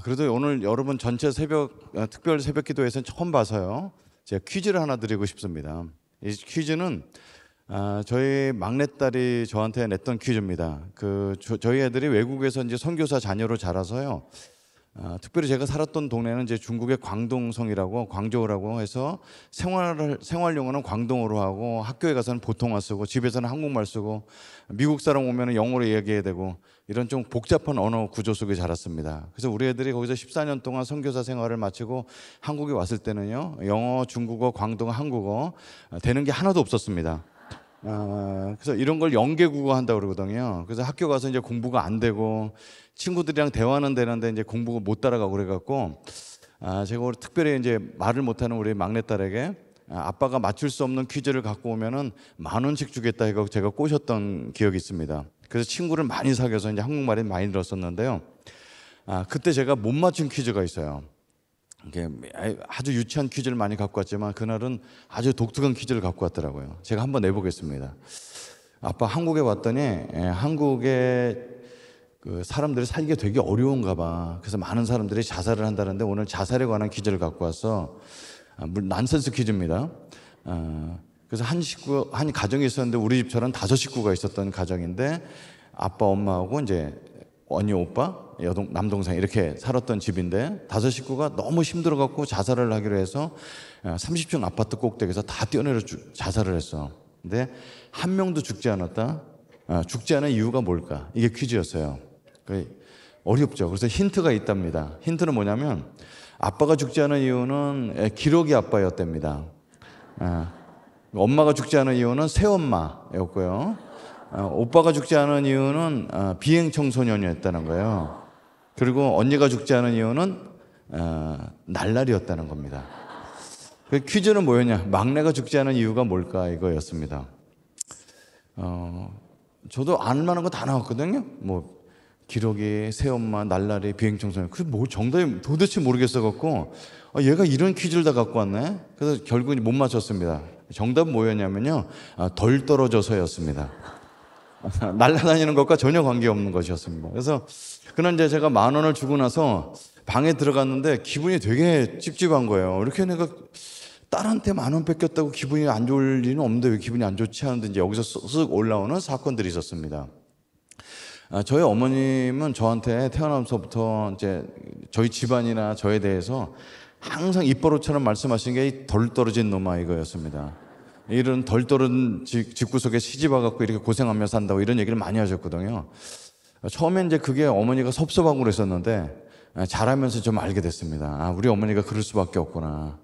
그래도 오늘 여러분 전체 특별 새벽 기도에서는 처음 봐서요. 제가 퀴즈를 하나 드리고 싶습니다. 이 퀴즈는 저희 막내딸이 저한테 냈던 퀴즈입니다. 저희 애들이 외국에서 이제 선교사 자녀로 자라서요. 특별히 제가 살았던 동네는 이제 중국의 광동성이라고 광저우라고 해서 생활용어는 광동어로 하고 학교에 가서는 보통어 쓰고 집에서는 한국말 쓰고 미국 사람 오면 영어로 이야기해야 되고 이런 좀 복잡한 언어 구조 속에 자랐습니다. 그래서 우리 애들이 거기서 14년 동안 선교사 생활을 마치고 한국에 왔을 때는요, 영어, 중국어, 광동어, 한국어 되는 게 하나도 없었습니다. 그래서 이런 걸 영계국어 한다고 그러거든요. 그래서 학교 가서 이제 공부가 안 되고 친구들이랑 대화는 되는데 이제 공부가 못 따라가고 그래갖고 제가 오늘 특별히 이제 말을 못하는 우리 막내딸에게 아빠가 맞출 수 없는 퀴즈를 갖고 오면은 10,000원씩 주겠다 해서 제가 꼬셨던 기억이 있습니다. 그래서 친구를 많이 사귀어서 이제 한국말이 많이 늘었었는데요. 그때 제가 못 맞춘 퀴즈가 있어요. 이게 아주 유치한 퀴즈를 많이 갖고 왔지만 그날은 아주 독특한 퀴즈를 갖고 왔더라고요. 제가 한번 내보겠습니다. 아빠 한국에 왔더니 한국에 그 사람들이 살기가 되게 어려운가 봐. 그래서 많은 사람들이 자살을 한다는데 오늘 자살에 관한 퀴즈를 갖고 와서 물론 난센스 퀴즈입니다. 그래서 한 가정이 있었는데 우리 집처럼 5식구가 있었던 가정인데 아빠, 엄마하고 이제 언니, 오빠, 남동생 이렇게 살았던 집인데 5식구가 너무 힘들어갖고 자살을 하기로 해서 30층 아파트 꼭대기에서 다 뛰어내려 자살을 했어. 근데 한 명도 죽지 않았다. 죽지 않은 이유가 뭘까? 이게 퀴즈였어요. 어렵죠. 그래서 힌트가 있답니다. 힌트는 뭐냐면 아빠가 죽지 않은 이유는 기러기 아빠였답니다. 엄마가 죽지 않은 이유는 새엄마였고요. 오빠가 죽지 않은 이유는 비행 청소년이었다는 거예요. 그리고 언니가 죽지 않은 이유는 날라리였다는 겁니다. 그 퀴즈는 뭐였냐? 막내가 죽지 않은 이유가 뭘까? 이거였습니다. 저도 알만한 거 다 나왔거든요. 뭐 기러기, 새엄마, 날라리, 비행 청소년. 그 뭐 정답이 도대체 모르겠어갖고 얘가 이런 퀴즈를 다 갖고 왔네. 그래서 결국은 못 맞췄습니다. 정답은 뭐였냐면요, 덜 떨어져서였습니다. 날아다니는 것과 전혀 관계없는 것이었습니다. 그래서 그날 이제 제가 10,000원을 주고 나서 방에 들어갔는데 기분이 되게 찝찝한 거예요. 이렇게 내가 딸한테 10,000원 뺏겼다고 기분이 안 좋을 리는 없는데 왜 기분이 안 좋지 하는데 이제 여기서 쓱 올라오는 사건들이 있었습니다. 저희 어머님은 저한테 태어나면서부터 이제 저희 집안이나 저에 대해서 항상 입버릇처럼 말씀하신 게 덜 떨어진 놈아 이거였습니다. 이런 덜 떨어진 집구석에 시집 와갖고 이렇게 고생하며 산다고 이런 얘기를 많이 하셨거든요. 처음엔 이제 그게 어머니가 섭섭하고 그랬었는데 자라면서 좀 알게 됐습니다. 우리 어머니가 그럴 수밖에 없구나.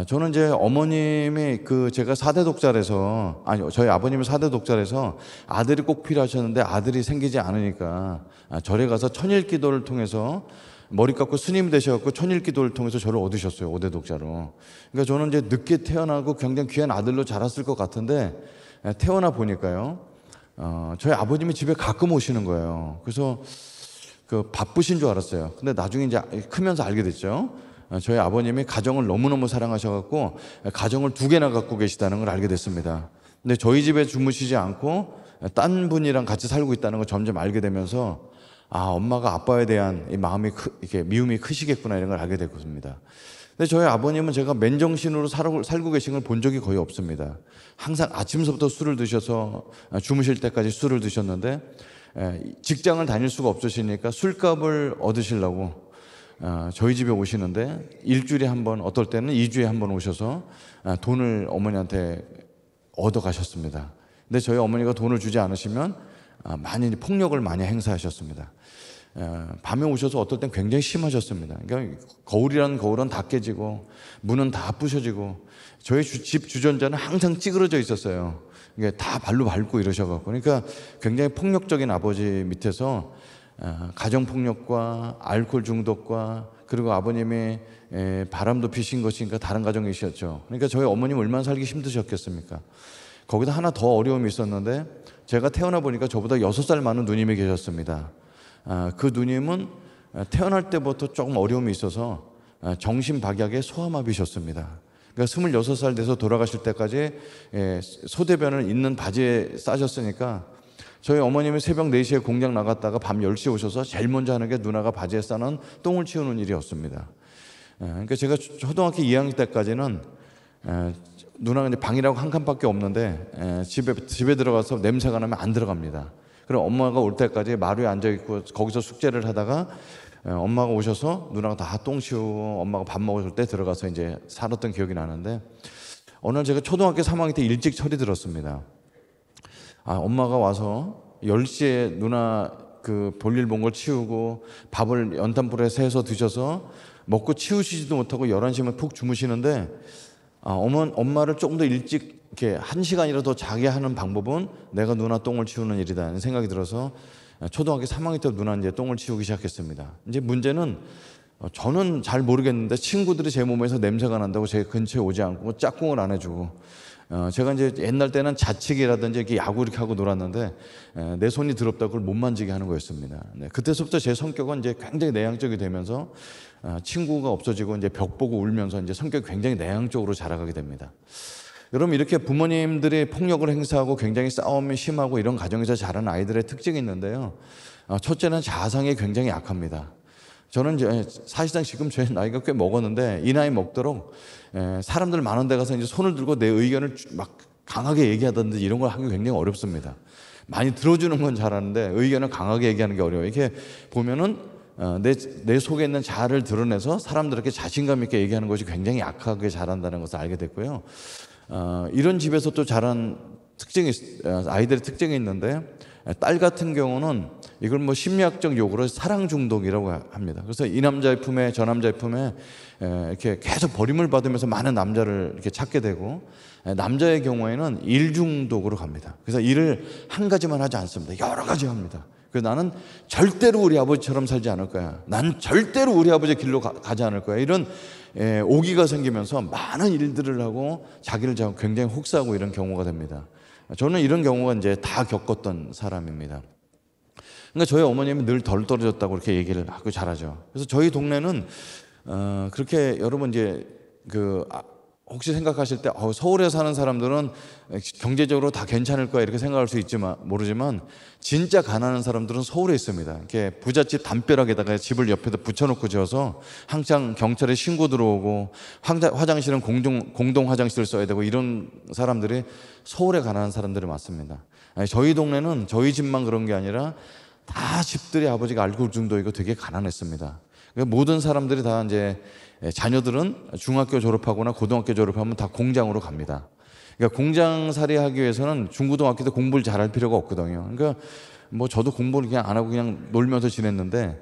저는 이제 어머님이 제가 4대 독자라서, 저희 아버님이 4대 독자라서 아들이 꼭 필요하셨는데 아들이 생기지 않으니까 절에 가서 천일 기도를 통해서 머리 깎고 스님 되셔갖고 천일 기도를 통해서 저를 얻으셨어요. 5대 독자로. 그러니까 저는 이제 늦게 태어나고 굉장히 귀한 아들로 자랐을 것 같은데 태어나 보니까요, 저희 아버님이 집에 가끔 오시는 거예요. 그래서 바쁘신 줄 알았어요. 근데 나중에 이제 크면서 알게 됐죠. 저희 아버님이 가정을 너무너무 사랑하셔갖고 가정을 2개나 갖고 계시다는 걸 알게 됐습니다. 근데 저희 집에 주무시지 않고 딴 분이랑 같이 살고 있다는 걸 점점 알게 되면서 엄마가 아빠에 대한 이 마음이 이렇게 미움이 크시겠구나 이런 걸 알게 됐습니다. 근데 저희 아버님은 제가 맨정신으로 살고 계신 걸 본 적이 거의 없습니다. 항상 아침서부터 술을 드셔서 주무실 때까지 술을 드셨는데 직장을 다닐 수가 없으시니까 술값을 얻으시려고 저희 집에 오시는데 일주일에 한 번, 어떨 때는 2주에 한 번 오셔서 돈을 어머니한테 얻어 가셨습니다. 근데 저희 어머니가 돈을 주지 않으시면 많이 폭력을 많이 행사하셨습니다. 밤에 오셔서 어떨 땐 굉장히 심하셨습니다. 그러니까 거울이라는 거울은 다 깨지고 문은 다 부셔지고 저희 집 주전자는 항상 찌그러져 있었어요. 이게 다 발로 밟고 이러셔갖고, 그러니까 굉장히 폭력적인 아버지 밑에서 가정폭력과 알코올 중독과 그리고 아버님이 바람도 피신 것이니까 다른 가정에 있었죠. 그러니까 저희 어머님 얼마나 살기 힘드셨겠습니까? 거기다 하나 더 어려움이 있었는데 제가 태어나 보니까 저보다 6살 많은 누님이 계셨습니다. 그 누님은 태어날 때부터 조금 어려움이 있어서 정신박약의 소아마비셨습니다. 그러니까 26살 돼서 돌아가실 때까지 소대변을 있는 바지에 싸셨으니까 저희 어머님이 새벽 4시에 공장 나갔다가 밤 10시에 오셔서 제일 먼저 하는 게 누나가 바지에 싸는 똥을 치우는 일이었습니다. 그러니까 제가 초등학교 2학년 때까지는 누나가 이제 방이라고 한 칸밖에 없는데 집에 들어가서 냄새가 나면 안 들어갑니다. 그럼 엄마가 올 때까지 마루에 앉아 있고 거기서 숙제를 하다가 엄마가 오셔서 누나가 다 똥 치우고 엄마가 밥 먹을 때 들어가서 이제 살았던 기억이 나는데, 어느 날 제가 초등학교 3학년 때 일찍 철이 들었습니다. 엄마가 와서 10시에 누나 그 볼일 본 걸 치우고 밥을 연탄불에 새서 드셔서 먹고 치우시지도 못하고 11시면 푹 주무시는데, 엄마를 조금 더 일찍 이렇게 1시간이라도 더 자게 하는 방법은 내가 누나 똥을 치우는 일이다 생각이 들어서 초등학교 3학년 때 누나 이제 똥을 치우기 시작했습니다. 이제 문제는 저는 잘 모르겠는데 친구들이 제 몸에서 냄새가 난다고 제 근처에 오지 않고 짝꿍을 안 해주고, 제가 이제 옛날 때는 자치기라든지 이렇게 야구 이렇게 하고 놀았는데 내 손이 더럽다고 그걸 못 만지게 하는 거였습니다. 네, 그때서부터 제 성격은 이제 굉장히 내향적이 되면서 친구가 없어지고 이제 벽 보고 울면서 이제 성격이 굉장히 내향적으로 자라가게 됩니다. 여러분, 이렇게 부모님들이 폭력을 행사하고 굉장히 싸움이 심하고 이런 가정에서 자란 아이들의 특징이 있는데요. 첫째는 자아상이 굉장히 약합니다. 저는 이제 사실상 지금 제 나이가 꽤 먹었는데 이 나이 먹도록 사람들 많은 데 가서 이제 손을 들고 내 의견을 막 강하게 얘기하던지 이런 걸 하기 굉장히 어렵습니다. 많이 들어주는 건 잘하는데 의견을 강하게 얘기하는 게 어려워요. 이렇게 보면은 내 속에 있는 자아를 드러내서 사람들에게 자신감 있게 얘기하는 것이 굉장히 약하게 자란다는 것을 알게 됐고요. 이런 집에서 또 자란 아이들의 특징이 있는데, 딸 같은 경우는 이걸 뭐 심리학적 용어로 사랑 중독이라고 합니다. 그래서 이 남자의 품에 저 남자의 품에 이렇게 계속 버림을 받으면서 많은 남자를 이렇게 찾게 되고, 남자의 경우에는 일 중독으로 갑니다. 그래서 일을 한 가지만 하지 않습니다. 여러 가지 합니다. 그래서 나는 절대로 우리 아버지처럼 살지 않을 거야. 난 절대로 우리 아버지의 길로 가지 않을 거야. 이런 오기가 생기면서 많은 일들을 하고 자기를 굉장히 혹사하고 이런 경우가 됩니다. 저는 이런 경우가 이제 다 겪었던 사람입니다. 그러니까 저희 어머님이 늘 덜 떨어졌다고 그렇게 얘기를 하고 잘하죠. 그래서 저희 동네는 그렇게 여러분 이제 혹시 생각하실 때 서울에 사는 사람들은 경제적으로 다 괜찮을 거야 이렇게 생각할 수 있지만 모르지만, 진짜 가난한 사람들은 서울에 있습니다. 이렇게 부잣집 담벼락에다가 집을 옆에다 붙여놓고 지어서 항상 경찰에 신고 들어오고 화장실은 공동 화장실을 써야 되고, 이런 사람들이 서울에 가난한 사람들이 많습니다. 저희 동네는 저희 집만 그런 게 아니라 다 집들이 아버지가 알코올 중독이고 되게 가난했습니다. 그러니까 모든 사람들이 다 이제 자녀들은 중학교 졸업하거나 고등학교 졸업하면 다 공장으로 갑니다. 그러니까 공장살이 하기 위해서는 중고등학교 때 공부를 잘할 필요가 없거든요. 그러니까 뭐 저도 공부를 그냥 안 하고 그냥 놀면서 지냈는데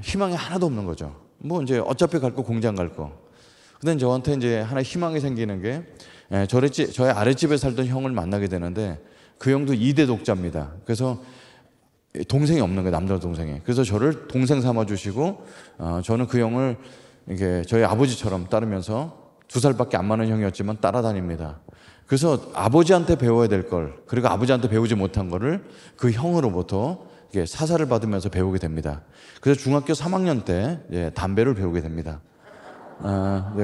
희망이 하나도 없는 거죠. 뭐 이제 어차피 갈 거 공장 갈 거. 근데 저한테 이제 하나 희망이 생기는 게 저희 아랫집에 살던 형을 만나게 되는데 그 형도 2대 독자입니다. 그래서 동생이 없는 거예요, 남자 동생이. 그래서 저를 동생 삼아 주시고 저는 그 형을 이게 저희 아버지처럼 따르면서 2살밖에 안 많은 형이었지만 따라다닙니다. 그래서 아버지한테 배워야 될 걸, 그리고 아버지한테 배우지 못한 거를 그 형으로부터 이게 사사를 받으면서 배우게 됩니다. 그래서 중학교 3학년 때 담배를 배우게 됩니다.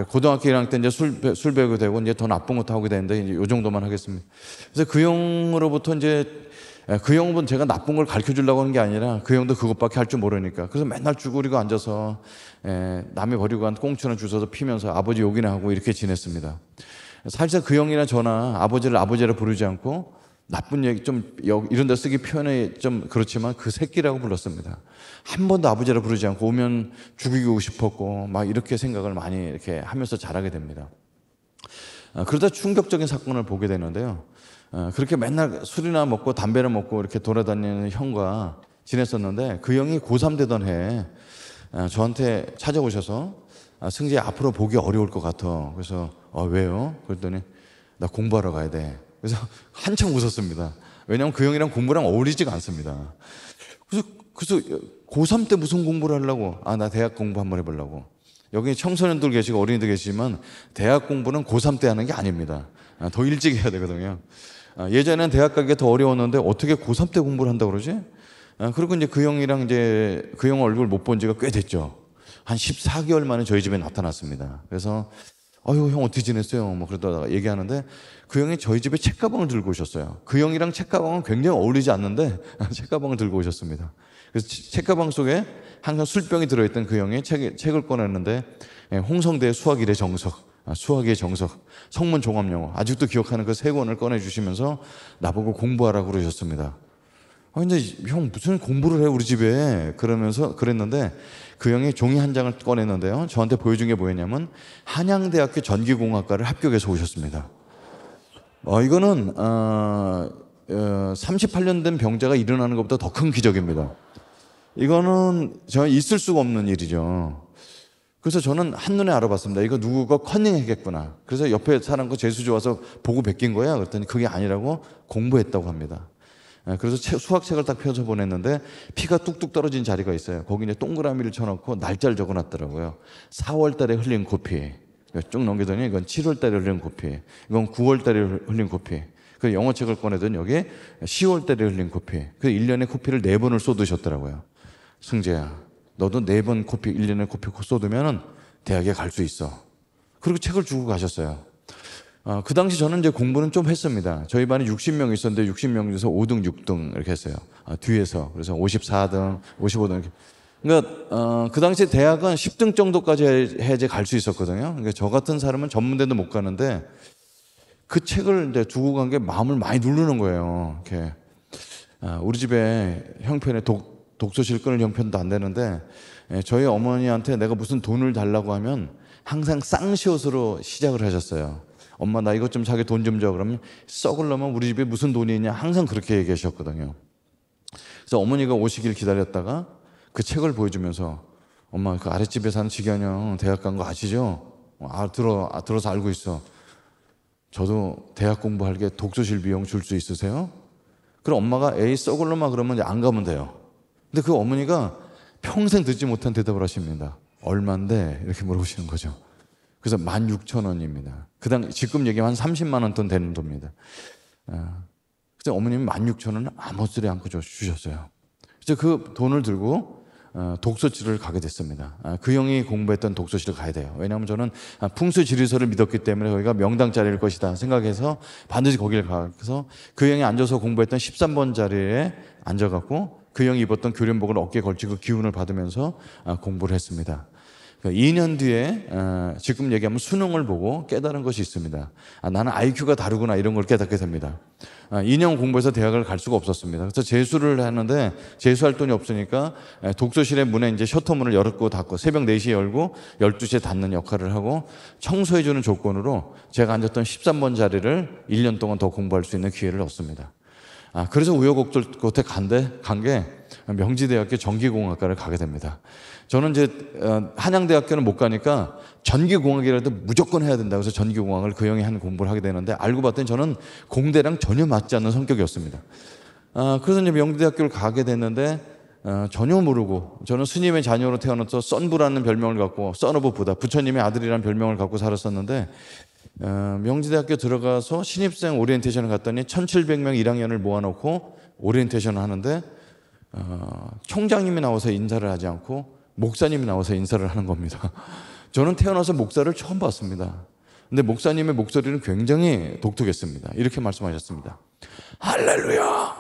고등학교 1학년 때 이제 술 배우게 되고 이제 더 나쁜 것도 하게 되는데 이제 요 정도만 하겠습니다. 그래서 그 형으로부터 이제 그 형은 제가 나쁜 걸 가르쳐 주려고 하는 게 아니라 그 형도 그것밖에 할 줄 모르니까, 그래서 맨날 쭈그리고 앉아서 남이 버리고 간 꽁초나 주워서 피면서 아버지 욕이나 하고 이렇게 지냈습니다. 사실상 그 형이나 저나 아버지를 아버지라 부르지 않고 나쁜 얘기 좀 이런 데 쓰기 표현이 좀 그렇지만 그 새끼라고 불렀습니다. 한 번도 아버지라 부르지 않고 오면 죽이고 싶었고 막 이렇게 생각을 많이 이렇게 하면서 자라게 됩니다. 그러다 충격적인 사건을 보게 되는데요. 그렇게 맨날 술이나 먹고 담배를 먹고 이렇게 돌아다니는 형과 지냈었는데, 그 형이 고3 되던 해에 저한테 찾아오셔서 승재 앞으로 보기 어려울 것 같아. 그래서 왜요? 그랬더니 나 공부하러 가야 돼. 그래서 한참 웃었습니다. 왜냐하면 그 형이랑 공부랑 어울리지가 않습니다. 그래서 고3 때 무슨 공부를 하려고? 나 대학 공부 한번 해보려고. 여기 청소년들 계시고 어린이들 계시지만 대학 공부는 고3 때 하는 게 아닙니다. 더 일찍 해야 되거든요. 예전에는 대학 가기가 더 어려웠는데 어떻게 고3 때 공부를 한다고 그러지? 그리고 이제 그 형이랑 이제 그 형 얼굴 못 본 지가 꽤 됐죠. 한 14개월 만에 저희 집에 나타났습니다. 그래서 아유, 형 어떻게 지냈어요? 뭐 그러다가 얘기하는데 그 형이 저희 집에 책가방을 들고 오셨어요. 그 형이랑 책가방은 굉장히 어울리지 않는데 책가방을 들고 오셨습니다. 그래서 책가방 속에 항상 술병이 들어있던 그 형이 책을 꺼냈는데 홍성대의 수학일의 정석, 수학의 정석, 성문 종합영어 아직도 기억하는 그 세 권을 꺼내주시면서 나보고 공부하라고 그러셨습니다. 근데 형 무슨 공부를 해 우리 집에 그러면서 그랬는데 그 형이 종이 한 장을 꺼냈는데요, 저한테 보여준 게 뭐였냐면 한양대학교 전기공학과를 합격해서 오셨습니다. 이거는 38년 된 병자가 일어나는 것보다 더 큰 기적입니다. 이거는 저는 있을 수가 없는 일이죠. 그래서 저는 한눈에 알아봤습니다. 이거 누구가 컨닝했겠구나. 그래서 옆에 사람 거 재수 좋아서 보고 베낀 거야 그랬더니 그게 아니라고 공부했다고 합니다. 그래서 수학책을 딱 펴서 보냈는데 피가 뚝뚝 떨어진 자리가 있어요. 거기 이제 동그라미를 쳐놓고 날짜를 적어놨더라고요. 4월 달에 흘린 코피. 쭉 넘기더니 이건 7월 달에 흘린 코피. 이건 9월 달에 흘린 코피. 그 영어책을 꺼내더니 여기 10월 달에 흘린 코피. 그 1년에 코피를 4번을 쏟으셨더라고요. 승재야, 너도 4번 코피, 1년에 코피 쏟으면 대학에 갈 수 있어. 그리고 책을 주고 가셨어요. 그 당시 저는 이제 공부는 좀 했습니다. 저희 반에 60명 있었는데 60명 중에서 5등, 6등 이렇게 했어요. 뒤에서. 그래서 54등, 55등 이렇게. 그러니까 그 당시 대학은 10등 정도까지 해야지 갈 수 있었거든요. 그러니까 저 같은 사람은 전문대도 못 가는데 그 책을 이제 두고 간 게 마음을 많이 누르는 거예요. 이렇게 우리 집에 형편에 독서실 끊을 형편도 안 되는데 저희 어머니한테 내가 무슨 돈을 달라고 하면 항상 쌍시옷으로 시작을 하셨어요. 엄마 나 이것 좀 사게 돈 좀 줘. 그러면 썩으려면 우리 집에 무슨 돈이 있냐 항상 그렇게 얘기하셨거든요. 그래서 어머니가 오시길 기다렸다가 그 책을 보여주면서 엄마 그 아랫집에 사는 지견 형 대학 간 거 아시죠? 들어서 알고 있어. 저도 대학 공부할 게 독서실 비용 줄 수 있으세요? 그럼 엄마가 에이 썩을놈아 그러면 이제 안 가면 돼요. 근데 그 어머니가 평생 듣지 못한 대답을 하십니다. 얼만데? 이렇게 물어보시는 거죠. 그래서 16,000원입니다. 지금 얘기하면 한 30만 원 돈 되는 돈입니다. 그래서 어머님이 16,000원을 아무 소리 않고 주셨어요. 그래서 그 돈을 들고 독서실을 가게 됐습니다. 그 형이 공부했던 독서실을 가야 돼요. 왜냐하면 저는 풍수지리서를 믿었기 때문에 거기가 명당 자리일 것이다 생각해서 반드시 거기를 가서 그 형이 앉아서 공부했던 13번 자리에 앉아갖고 그 형이 입었던 교련복을 어깨에 걸치고 기운을 받으면서 공부를 했습니다. 2년 뒤에 지금 얘기하면 수능을 보고 깨달은 것이 있습니다. 나는 IQ가 다르구나 이런 걸 깨닫게 됩니다. 2년 공부해서 대학을 갈 수가 없었습니다. 그래서 재수를 하는데 재수할 돈이 없으니까 독서실의 문에 이제 셔터문을 열고 닫고 새벽 4시에 열고 12시에 닫는 역할을 하고 청소해주는 조건으로 제가 앉았던 13번 자리를 1년 동안 더 공부할 수 있는 기회를 얻습니다. 그래서 우여곡절 끝에 간 게 명지대학교 전기공학과를 가게 됩니다. 저는 이제 한양대학교는 못 가니까 전기공학이라도 무조건 해야 된다고 해서 전기공학을 그 형이 한 공부를 하게 되는데 알고 봤더니 저는 공대랑 전혀 맞지 않는 성격이었습니다. 그래서 이제 명지대학교를 가게 됐는데 전혀 모르고 저는 스님의 자녀로 태어나서 썬부라는 별명을 갖고 썬오브 부다 부처님의 아들이라는 별명을 갖고 살았었는데 명지대학교 들어가서 신입생 오리엔테이션을 갔더니 1700명 1학년을 모아놓고 오리엔테이션을 하는데 총장님이 나와서 인사를 하지 않고 목사님이 나와서 인사를 하는 겁니다. 저는 태어나서 목사를 처음 봤습니다. 근데 목사님의 목소리는 굉장히 독특했습니다. 이렇게 말씀하셨습니다. 할렐루야.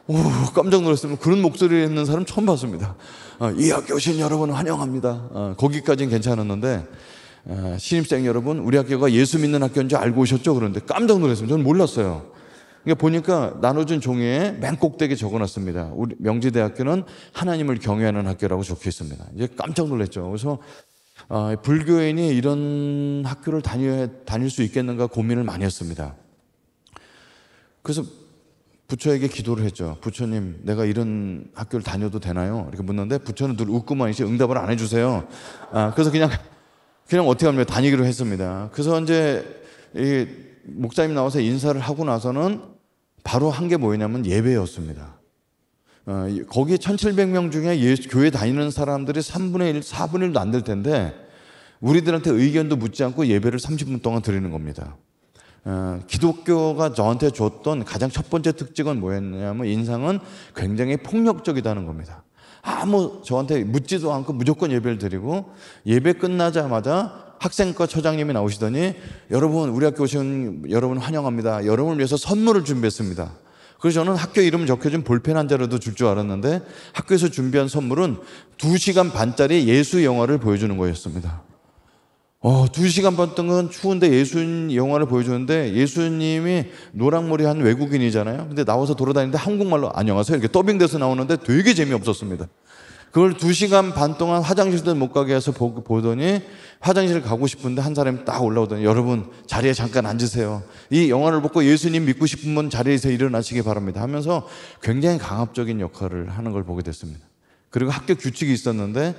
오, 깜짝 놀랐습니다. 그런 목소리를 했는 사람 처음 봤습니다. 이 학교 오신 여러분 환영합니다. 거기까지는 괜찮았는데 신입생 여러분 우리 학교가 예수 믿는 학교인 줄 알고 오셨죠? 그런데 깜짝 놀랐습니다. 저는 몰랐어요. 그러니까 보니까 나눠준 종이에 맨 꼭대기에 적어놨습니다. 우리 명지대학교는 하나님을 경외하는 학교라고 적혀 있습니다. 이제 깜짝 놀랐죠. 그래서 불교인이 이런 학교를 다닐 수 있겠는가 고민을 많이 했습니다. 그래서 부처에게 기도를 했죠. 부처님, 내가 이런 학교를 다녀도 되나요? 이렇게 묻는데 부처는 늘 웃고만 있지 응답을 안 해주세요. 그래서 그냥 어떻게 하면 다니기로 했습니다. 그래서 이제 이 목사님 나와서 인사를 하고 나서는 바로 한 게 뭐였냐면 예배였습니다. 거기에 1700명 중에 교회 다니는 사람들이 3분의 1, 4분의 1도 안 될 텐데 우리들한테 의견도 묻지 않고 예배를 30분 동안 드리는 겁니다. 기독교가 저한테 줬던 가장 첫 번째 특징은 뭐였냐면 인상은 굉장히 폭력적이다는 겁니다. 저한테 묻지도 않고 무조건 예배를 드리고 예배 끝나자마자 학생과 처장님이 나오시더니 여러분 우리 학교 오신 여러분 환영합니다. 여러분을 위해서 선물을 준비했습니다. 그래서 저는 학교 이름 적혀진 볼펜 한 자루도 줄 줄 알았는데 학교에서 준비한 선물은 2시간 반짜리 예수 영화를 보여주는 거였습니다. 2시간 반 동안 추운데 예수 영화를 보여주는데 예수님이 노랑머리 한 외국인이잖아요. 근데 나와서 돌아다니는데 한국말로 안녕하세요 이렇게 더빙돼서 나오는데 되게 재미없었습니다. 그걸 2시간 반 동안 화장실도 못 가게 해서 보더니 화장실 가고 싶은데 한 사람이 딱 올라오더니 여러분 자리에 잠깐 앉으세요. 이 영화를 보고 예수님 믿고 싶은 분 자리에서 일어나시기 바랍니다 하면서 굉장히 강압적인 역할을 하는 걸 보게 됐습니다. 그리고 학교 규칙이 있었는데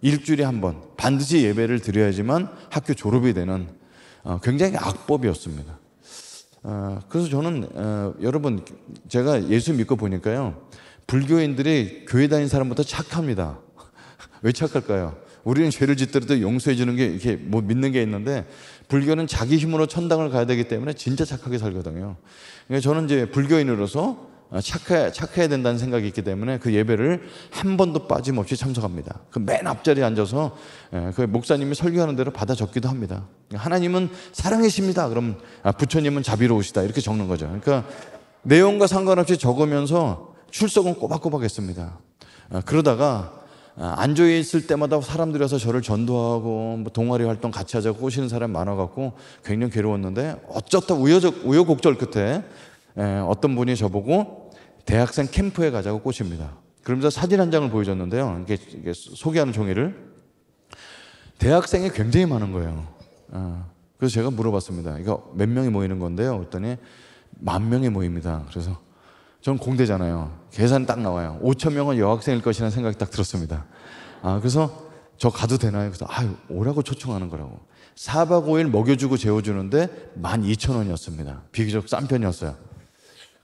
일주일에 한 번 반드시 예배를 드려야지만 학교 졸업이 되는 굉장히 악법이었습니다. 그래서 저는 여러분 제가 예수 믿고 보니까요. 불교인들이 교회 다니는 사람보다 착합니다. 왜 착할까요? 우리는 죄를 짓더라도 용서해 주는 게 이렇게 뭐 믿는 게 있는데 불교는 자기 힘으로 천당을 가야 되기 때문에 진짜 착하게 살거든요. 그러니까 저는 이제 불교인으로서 착해야 된다는 생각이 있기 때문에 그 예배를 한 번도 빠짐없이 참석합니다. 그 맨 앞자리에 앉아서 그 목사님이 설교하는 대로 받아 적기도 합니다. 하나님은 사랑이십니다. 그럼 부처님은 자비로우시다 이렇게 적는 거죠. 그러니까 내용과 상관없이 적으면서 출석은 꼬박꼬박 했습니다. 그러다가 앉아있을 때마다 사람들이 와서 저를 전도하고 뭐 동아리 활동 같이 하자고 꼬시는 사람이 많아갖고 굉장히 괴로웠는데 어쩌다 우여곡절 끝에 어떤 분이 저보고 대학생 캠프에 가자고 꼬십니다. 그러면서 사진 한 장을 보여줬는데요. 이게 소개하는 종이를 대학생이 굉장히 많은 거예요. 그래서 제가 물어봤습니다. 이거 몇 명이 모이는 건데요. 그랬더니 10,000명이 모입니다. 그래서 전 공대잖아요. 계산이 딱 나와요. 5,000명은 여학생일 것이라는 생각이 딱 들었습니다. 그래서 저 가도 되나요? 그래서 오라고 초청하는 거라고. 4박 5일 먹여주고 재워주는데 12,000원이었습니다. 비교적 싼 편이었어요.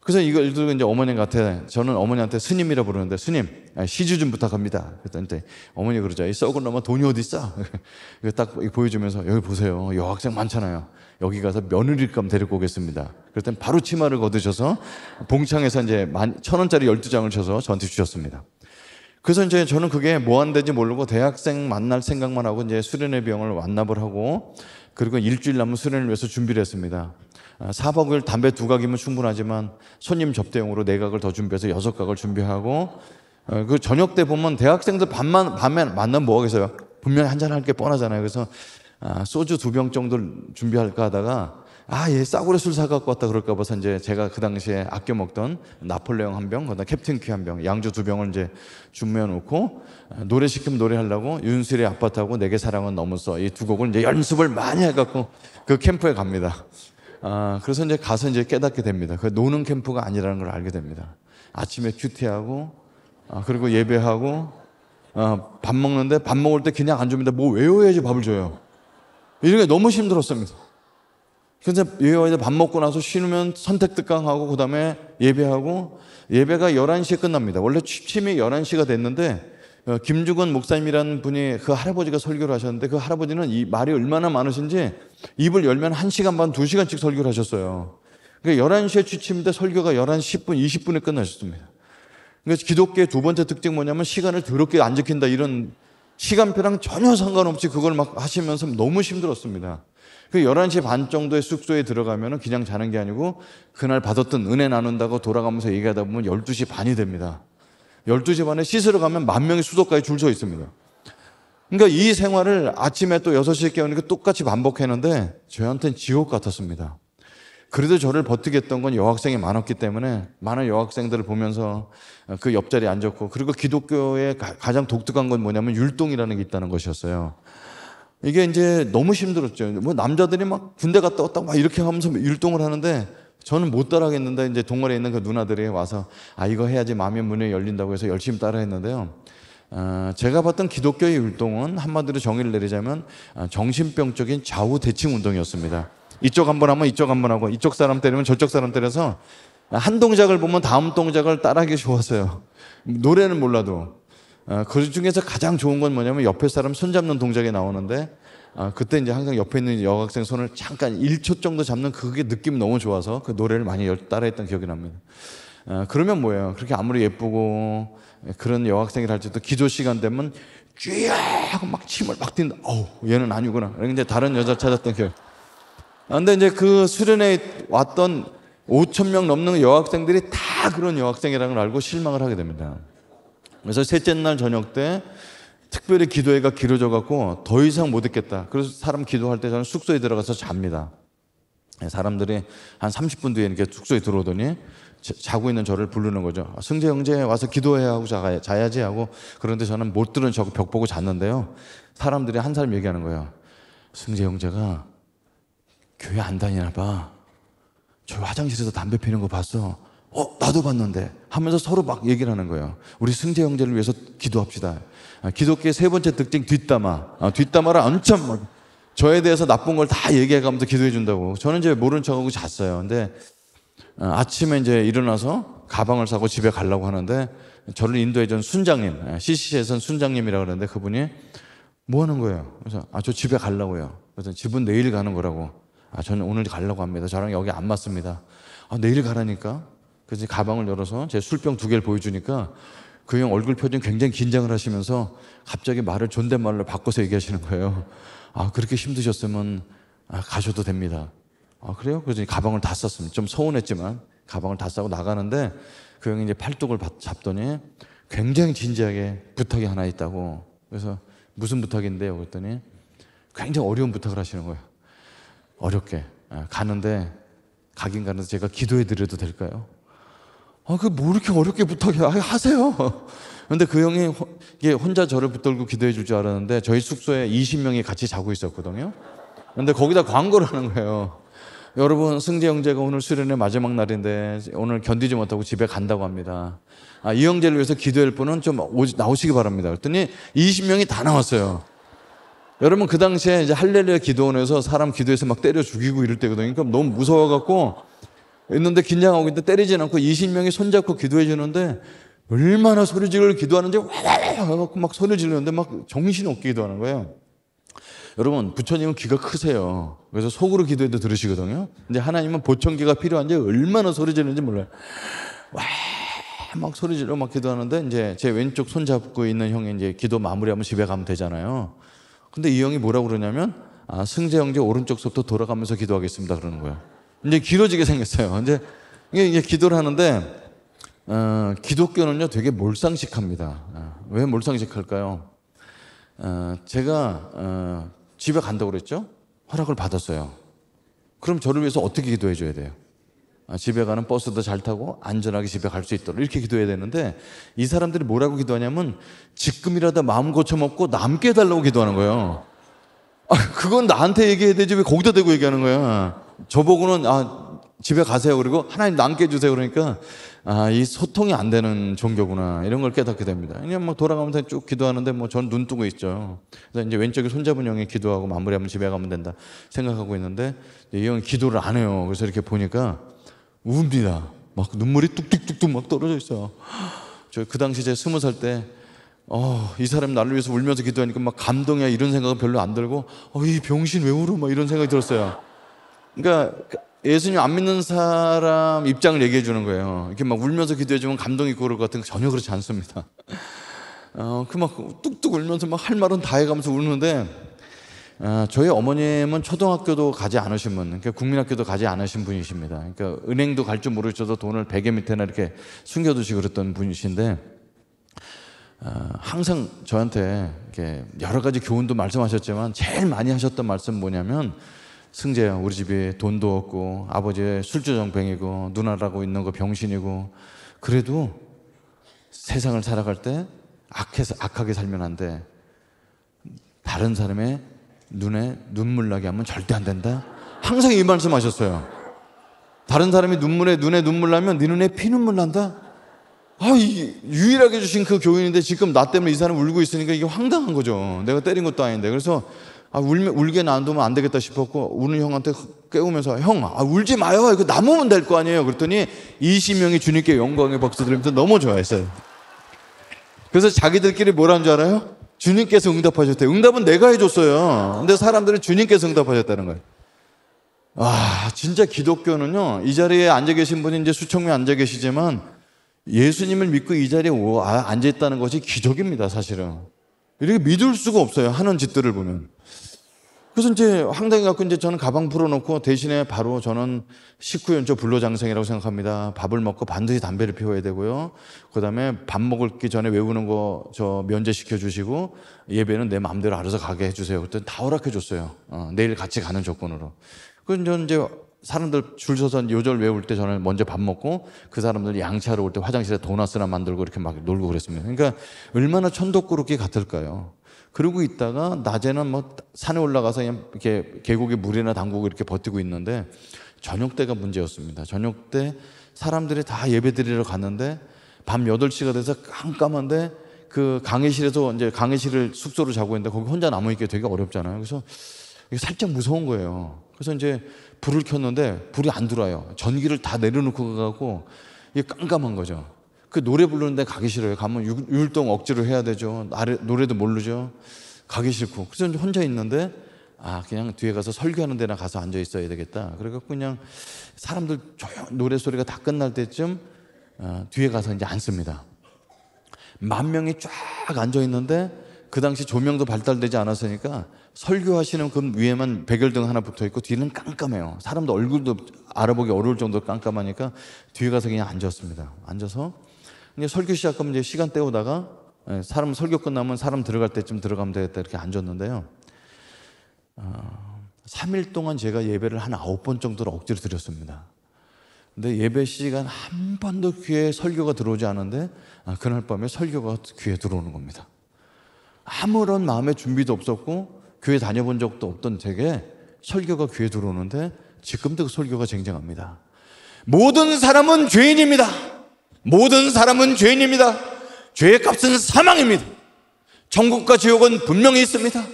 그래서 이걸 들고 이제 어머님한테, 저는 어머니한테 스님이라 부르는데, 스님, 시주 좀 부탁합니다. 그랬더니 어머니 그러자, 이 썩은 놈아 돈이 어디 있어? 이거 딱 보여주면서, 여기 보세요. 여학생 많잖아요. 여기 가서 며느리감 데리고 오겠습니다. 그랬더니 바로 치마를 걷으셔서 봉창에서 이제 1,000원짜리 12장을 쳐서 저한테 주셨습니다. 그래서 이제 저는 그게 뭐 하는지 모르고 대학생 만날 생각만 하고 이제 수련회 비용을 완납을 하고 그리고 일주일 남은 수련을 위해서 준비를 했습니다. 4박 5일 담배 2각이면 충분하지만 손님 접대용으로 4각을 더 준비해서 6각을 준비하고 그 저녁 때 보면 대학생들 밤에 만나면 뭐 하겠어요? 분명히 한잔 할 게 뻔하잖아요. 그래서 소주 2병 정도를 준비할까 하다가 얘 싸구려 술 사갖고 왔다 그럴까 봐서 이제 제가 그 당시에 아껴 먹던 나폴레옹 1병, 그다음 캡틴 큐 1병, 양주 2병을 이제 준비해 놓고 노래 시키면 노래하려고 윤수일의 아파트하고 내게 사랑은 너무서 이 2곡을 이제 연습을 많이 해갖고 그 캠프에 갑니다. 그래서 이제 가서 이제 깨닫게 됩니다. 그 노는 캠프가 아니라는 걸 알게 됩니다. 아침에 큐티하고 그리고 예배하고 밥 먹는데 밥 먹을 때 그냥 안 줍니다. 뭐 외워야지 밥을 줘요. 이런 게 너무 힘들었습니다. 그래서 외워야 밥 먹고 나서 쉬면 선택특강하고 그 다음에 예배하고 예배가 11시에 끝납니다. 원래 취침이 11시가 됐는데 김주건 목사님이라는 분이 그 할아버지가 설교를 하셨는데 그 할아버지는 이 말이 얼마나 많으신지 입을 열면 1시간 반, 2시간씩 설교를 하셨어요. 그러니까 11시에 취침인데 설교가 11시 10분, 20분에 끝나셨습니다. 그러니까 기독교의 두 번째 특징이 뭐냐면 시간을 더럽게 안 지킨다 이런 시간표랑 전혀 상관없이 그걸 막 하시면서 너무 힘들었습니다. 그 11시 반 정도의 숙소에 들어가면 그냥 자는 게 아니고 그날 받았던 은혜 나눈다고 돌아가면서 얘기하다 보면 12시 반이 됩니다. 12시 반에 씻으러 가면 10,000명이 수도까지 줄 서 있습니다. 그러니까 이 생활을 아침에 또 6시에 깨우니까 똑같이 반복했는데 저한테는 지옥 같았습니다. 그래도 저를 버티게 했던 건 여학생이 많았기 때문에 많은 여학생들을 보면서 그 옆자리에 앉았고 그리고 기독교의 가장 독특한 건 뭐냐면 율동이라는 게 있다는 것이었어요. 이게 이제 너무 힘들었죠. 뭐 남자들이 막 군대 갔다 왔다 막 이렇게 하면서 율동을 하는데 저는 못 따라하겠는데 이제 동아리에 있는 그 누나들이 와서 이거 해야지 마음의 문이 열린다고 해서 열심히 따라 했는데요. 제가 봤던 기독교의 율동은 한마디로 정의를 내리자면 정신병적인 좌우 대칭 운동이었습니다. 이쪽 한번 하면 이쪽 한번 하고 이쪽 사람 때리면 저쪽 사람 때려서 한 동작을 보면 다음 동작을 따라하기 좋았어요. 노래는 몰라도. 그 중에서 가장 좋은 건 뭐냐면 옆에 사람 손잡는 동작이 나오는데 그때 이제 항상 옆에 있는 여학생 손을 잠깐 1초 정도 잡는 그게 느낌이 너무 좋아서 그 노래를 많이 따라했던 기억이 납니다. 그러면 뭐예요? 그렇게 아무리 예쁘고 그런 여학생이라 할지도 기도 시간 되면 쥐야 하고 막 침을 막 튄다. 어우, 얘는 아니구나. 이제 다른 여자 찾았던 기억. 근데 이제 그 수련회에 왔던 5천 명 넘는 여학생들이 다 그런 여학생이라는 걸 알고 실망을 하게 됩니다. 그래서 셋째 날 저녁 때 특별히 기도회가 길어져 갖고 더 이상 못 있겠다. 그래서 사람 기도할 때 저는 숙소에 들어가서 잡니다. 사람들이 한 30분 뒤에 이렇게 숙소에 들어오더니 자고 있는 저를 부르는 거죠. 승재 형제 와서 기도해야 하고 자야지 하고. 그런데 저는 못 들은 척 벽 보고 잤는데요. 사람들이 한 사람 얘기하는 거예요. 승재 형제가 교회 안 다니나 봐. 저 화장실에서 담배 피는 거 봤어. 나도 봤는데 하면서 서로 막 얘기를 하는 거예요. 우리 승재 형제를 위해서 기도합시다. 기독교의 세 번째 특징 뒷담화를 엄청 막 저에 대해서 나쁜 걸 다 얘기해가면서 기도해 준다고. 저는 이제 모른 척하고 잤어요. 근데 아침에 이제 일어나서 가방을 싸고 집에 가려고 하는데 저를 인도해 준 순장님, CCC에선 순장님이라고 그러는데 그분이 뭐 하는 거예요? 그래서 저 집에 가려고요. 그래서 집은 내일 가는 거라고. 저는 오늘 가려고 합니다. 저랑 여기 안 맞습니다. 내일 가라니까. 그래서 가방을 열어서 제 술병 2개를 보여주니까 그 형 얼굴 표정이 굉장히 긴장을 하시면서 갑자기 말을 존댓말로 바꿔서 얘기하시는 거예요. 그렇게 힘드셨으면 가셔도 됩니다. 그래요? 그래서 가방을 다 쌌습니다. 좀 서운했지만 가방을 다 싸고 나가는데 그 형이 이제 팔뚝을 잡더니 굉장히 진지하게 부탁이 하나 있다고. 그래서 무슨 부탁인데요? 그랬더니 굉장히 어려운 부탁을 하시는 거예요. 어렵게. 가는데 가긴 가는데 제가 기도해 드려도 될까요? 뭐 이렇게 어렵게 부탁해. 하세요. 근데 그 형이 혼자 저를 붙들고 기도해 줄 줄 알았는데 저희 숙소에 20명이 같이 자고 있었거든요. 근데 거기다 광고를 하는 거예요. 여러분, 승재 형제가 오늘 수련회 마지막 날인데 오늘 견디지 못하고 집에 간다고 합니다. 이 형제를 위해서 기도할 분은 좀 나오시기 바랍니다. 그랬더니 20명이 다 나왔어요. 여러분, 그 당시에 이제 할렐루야 기도원에서 사람 기도해서 막 때려 죽이고 이럴 때거든요. 그러니까 너무 무서워갖고 있는데 긴장하고 있는데 때리진 않고 20명이 손잡고 기도해 주는데 얼마나 소리 지르고 기도하는지 와와와와고 막 소리 지르는데 막 정신없게 기도하는 거예요. 여러분, 부처님은 귀가 크세요. 그래서 속으로 기도해도 들으시거든요. 근데 하나님은 보청기가 필요한지 얼마나 소리 지르는지 몰라요. 와, 막 소리 지르고 막 기도하는데 이제 제 왼쪽 손 잡고 있는 형이 이제 기도 마무리하면 집에 가면 되잖아요. 근데 이 형이 뭐라고 그러냐면 승재 형제 오른쪽부터 돌아가면서 기도하겠습니다 그러는 거예요. 이제 길어지게 생겼어요. 이제 기도를 하는데 기독교는요 되게 몰상식합니다. 왜 몰상식할까요? 제가 집에 간다고 그랬죠? 허락을 받았어요. 그럼 저를 위해서 어떻게 기도해 줘야 돼요? 집에 가는 버스도 잘 타고 안전하게 집에 갈 수 있도록 이렇게 기도해야 되는데 이 사람들이 뭐라고 기도하냐면 지금이라도 마음 고쳐먹고 남게 해달라고 기도하는 거예요. 그건 나한테 얘기해야 되지 왜 거기다 대고 얘기하는 거야. 저보고는 집에 가세요. 그리고 하나님 남게 해주세요. 그러니까 이 소통이 안 되는 종교구나 이런 걸 깨닫게 됩니다. 그냥 뭐 돌아가면서 쭉 기도하는데 뭐 전 눈 뜨고 있죠. 그래서 이제 왼쪽에 손잡은 형이 기도하고 마무리하면 집에 가면 된다 생각하고 있는데 이 형이 기도를 안 해요. 그래서 이렇게 보니까 웁니다. 막 눈물이 뚝뚝뚝뚝 막 떨어져 있어요. 저 그 당시 제가 20살 때 이 사람이 나를 위해서 울면서 기도하니까 막 감동이야 이런 생각은 별로 안 들고 이 병신 왜 울어 막 이런 생각이 들었어요. 그러니까 예수님 안 믿는 사람 입장을 얘기해 주는 거예요. 이렇게 막 울면서 기도해 주면 감동 있고 그럴 것 같은 거 전혀 그렇지 않습니다. 그 막 뚝뚝 울면서 막 할 말은 다 해가면서 우는데 저희 어머님은 초등학교도 가지 않으신 분, 그러니까 국민학교도 가지 않으신 분이십니다. 그러니까 은행도 갈 줄 모르셔서 돈을 베개 밑에나 이렇게 숨겨두시고 그랬던 분이신데 항상 저한테 이렇게 여러 가지 교훈도 말씀하셨지만 제일 많이 하셨던 말씀 뭐냐면 승재야, 우리 집에 돈도 없고 아버지 술주정뱅이고 누나라고 있는 거 병신이고 그래도 세상을 살아갈 때 악하게 살면 안 돼. 다른 사람의 눈에 눈물 나게 하면 절대 안 된다. 항상 이 말씀하셨어요. 다른 사람이 눈에 눈물 나면 네 눈에 피눈물 난다. 유일하게 주신 그 교훈인데 지금 나 때문에 이 사람 울고 있으니까 이게 황당한 거죠. 내가 때린 것도 아닌데. 그래서 울게 놔두면 안 되겠다 싶었고 우는 형한테 깨우면서 형 울지 마요. 이거 남으면 될 거 아니에요. 그랬더니 20명이 주님께 영광의 박수 들으면서 너무 좋아했어요. 그래서 자기들끼리 뭐라는 줄 알아요? 주님께서 응답하셨대요. 응답은 내가 해줬어요. 근데 사람들은 주님께서 응답하셨다는 거예요. 진짜 기독교는요 이 자리에 앉아 계신 분이 이제 수천 명 앉아 계시지만 예수님을 믿고 이 자리에 앉아있다는 것이 기적입니다, 사실은. 이렇게 믿을 수가 없어요, 하는 짓들을 보면. 그래서 이제 황당해 갖고 이제 저는 가방 풀어놓고 대신에 바로 저는 식후연초 불로장생이라고 생각합니다. 밥을 먹고 반드시 담배를 피워야 되고요. 그다음에 밥 먹기 전에 외우는 거 저 면제시켜 주시고 예배는 내 마음대로 알아서 가게 해주세요. 그때 다 허락해 줬어요. 내일 같이 가는 조건으로. 그래서 저는 이제 사람들 줄 서서 요절 외울 때 저는 먼저 밥 먹고 그 사람들 양치하러 올 때 화장실에 도넛이나 만들고 이렇게 막 놀고 그랬습니다. 그러니까 얼마나 천덕꾸럽게 같을까요? 그러고 있다가 낮에는 뭐 산에 올라가서 그냥 이렇게 계곡에 물이나 담그고 이렇게 버티고 있는데 저녁 때가 문제였습니다. 저녁 때 사람들이 다 예배 드리러 갔는데 밤 8시가 돼서 깜깜한데 그 강의실에서 이제 강의실을 숙소로 자고 있는데 거기 혼자 남아있기 되게 어렵잖아요. 그래서 이게 살짝 무서운 거예요. 그래서 이제 불을 켰는데 불이 안 들어와요. 전기를 다 내려놓고 가고 이게 깜깜한 거죠. 그 노래 부르는데 가기 싫어요. 가면 율동 억지로 해야 되죠. 노래도 모르죠. 가기 싫고. 그래서 이제 혼자 있는데 그냥 뒤에 가서 설교하는 데나 가서 앉아 있어야 되겠다. 그래갖고 그냥 사람들 노래 소리가 다 끝날 때쯤 뒤에 가서 이제 앉습니다. 10,000명이 쫙 앉아 있는데 그 당시 조명도 발달되지 않았으니까 설교하시는 그 위에만 백열등 하나 붙어 있고 뒤는 깜깜해요. 사람도 얼굴도 알아보기 어려울 정도로 깜깜하니까 뒤에 가서 그냥 앉았습니다. 앉아서 이제 설교 시작하면 이제 시간 때우다가 사람 설교 끝나면 사람 들어갈 때쯤 들어가면 되겠다 이렇게 앉았는데요. 3일 동안 제가 예배를 한 9번 정도로 억지로 드렸습니다. 근데 예배 시간 한 번도 귀에 설교가 들어오지 않은데 그날 밤에 설교가 귀에 들어오는 겁니다. 아무런 마음의 준비도 없었고 교회 다녀본 적도 없던 제게 설교가 귀에 들어오는데 지금도 그 설교가 쟁쟁합니다. 모든 사람은 죄인입니다. 모든 사람은 죄인입니다. 죄의 값은 사망입니다. 천국과 지옥은 분명히 있습니다.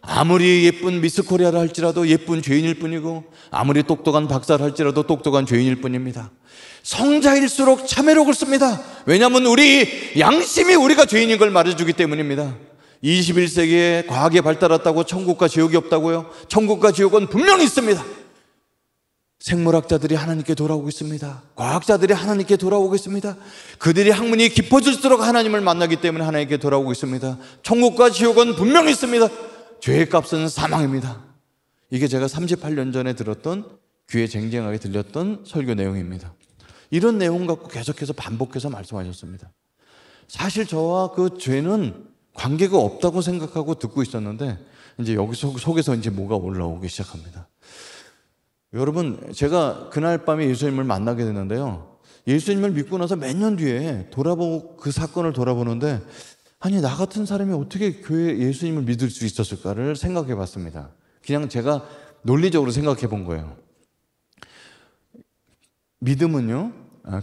아무리 예쁜 미스 코리아를 할지라도 예쁜 죄인일 뿐이고 아무리 똑똑한 박사를 할지라도 똑똑한 죄인일 뿐입니다. 성자일수록 참회록을 씁니다. 왜냐하면 우리 양심이 우리가 죄인인 걸 말해주기 때문입니다. 21세기에 과학이 발달했다고 천국과 지옥이 없다고요? 천국과 지옥은 분명히 있습니다. 생물학자들이 하나님께 돌아오고 있습니다. 과학자들이 하나님께 돌아오고 있습니다. 그들이 학문이 깊어질수록 하나님을 만나기 때문에 하나님께 돌아오고 있습니다. 천국과 지옥은 분명히 있습니다. 죄의 값은 사망입니다. 이게 제가 38년 전에 들었던 귀에 쟁쟁하게 들렸던 설교 내용입니다. 이런 내용 갖고 계속해서 반복해서 말씀하셨습니다. 사실 저와 그 죄는 관계가 없다고 생각하고 듣고 있었는데 이제 여기 속에서 이제 뭐가 올라오기 시작합니다. 여러분, 제가 그날 밤에 예수님을 만나게 됐는데요. 예수님을 믿고 나서 몇 년 뒤에 돌아보고 그 사건을 돌아보는데 아니 나 같은 사람이 어떻게 교회에 예수님을 믿을 수 있었을까를 생각해 봤습니다. 그냥 제가 논리적으로 생각해 본 거예요. 믿음은요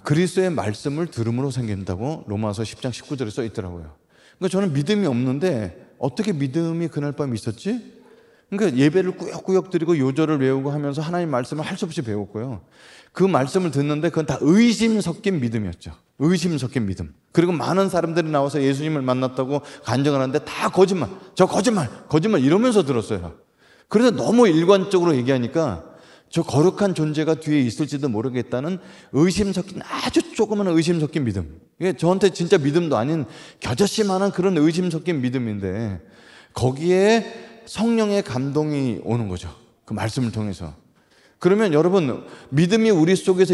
그리스도의 말씀을 들음으로 생긴다고 로마서 10장 19절에 써 있더라고요. 그러니까 저는 믿음이 없는데 어떻게 믿음이 그날 밤에 있었지? 그러니까 예배를 꾸역꾸역 드리고 요절을 외우고 하면서 하나님 말씀을 할 수 없이 배웠고요. 그 말씀을 듣는데 그건 다 의심 섞인 믿음이었죠. 의심 섞인 믿음. 그리고 많은 사람들이 나와서 예수님을 만났다고 간증을 하는데 다 거짓말, 저 거짓말 이러면서 들었어요. 그래서 너무 일관적으로 얘기하니까 저 거룩한 존재가 뒤에 있을지도 모르겠다는 의심 섞인 아주 조그마한 의심 섞인 믿음. 이게 저한테 진짜 믿음도 아닌 겨자씨만한 그런 의심 섞인 믿음인데 거기에 성령의 감동이 오는 거죠. 그 말씀을 통해서. 그러면 여러분 믿음이 우리 속에서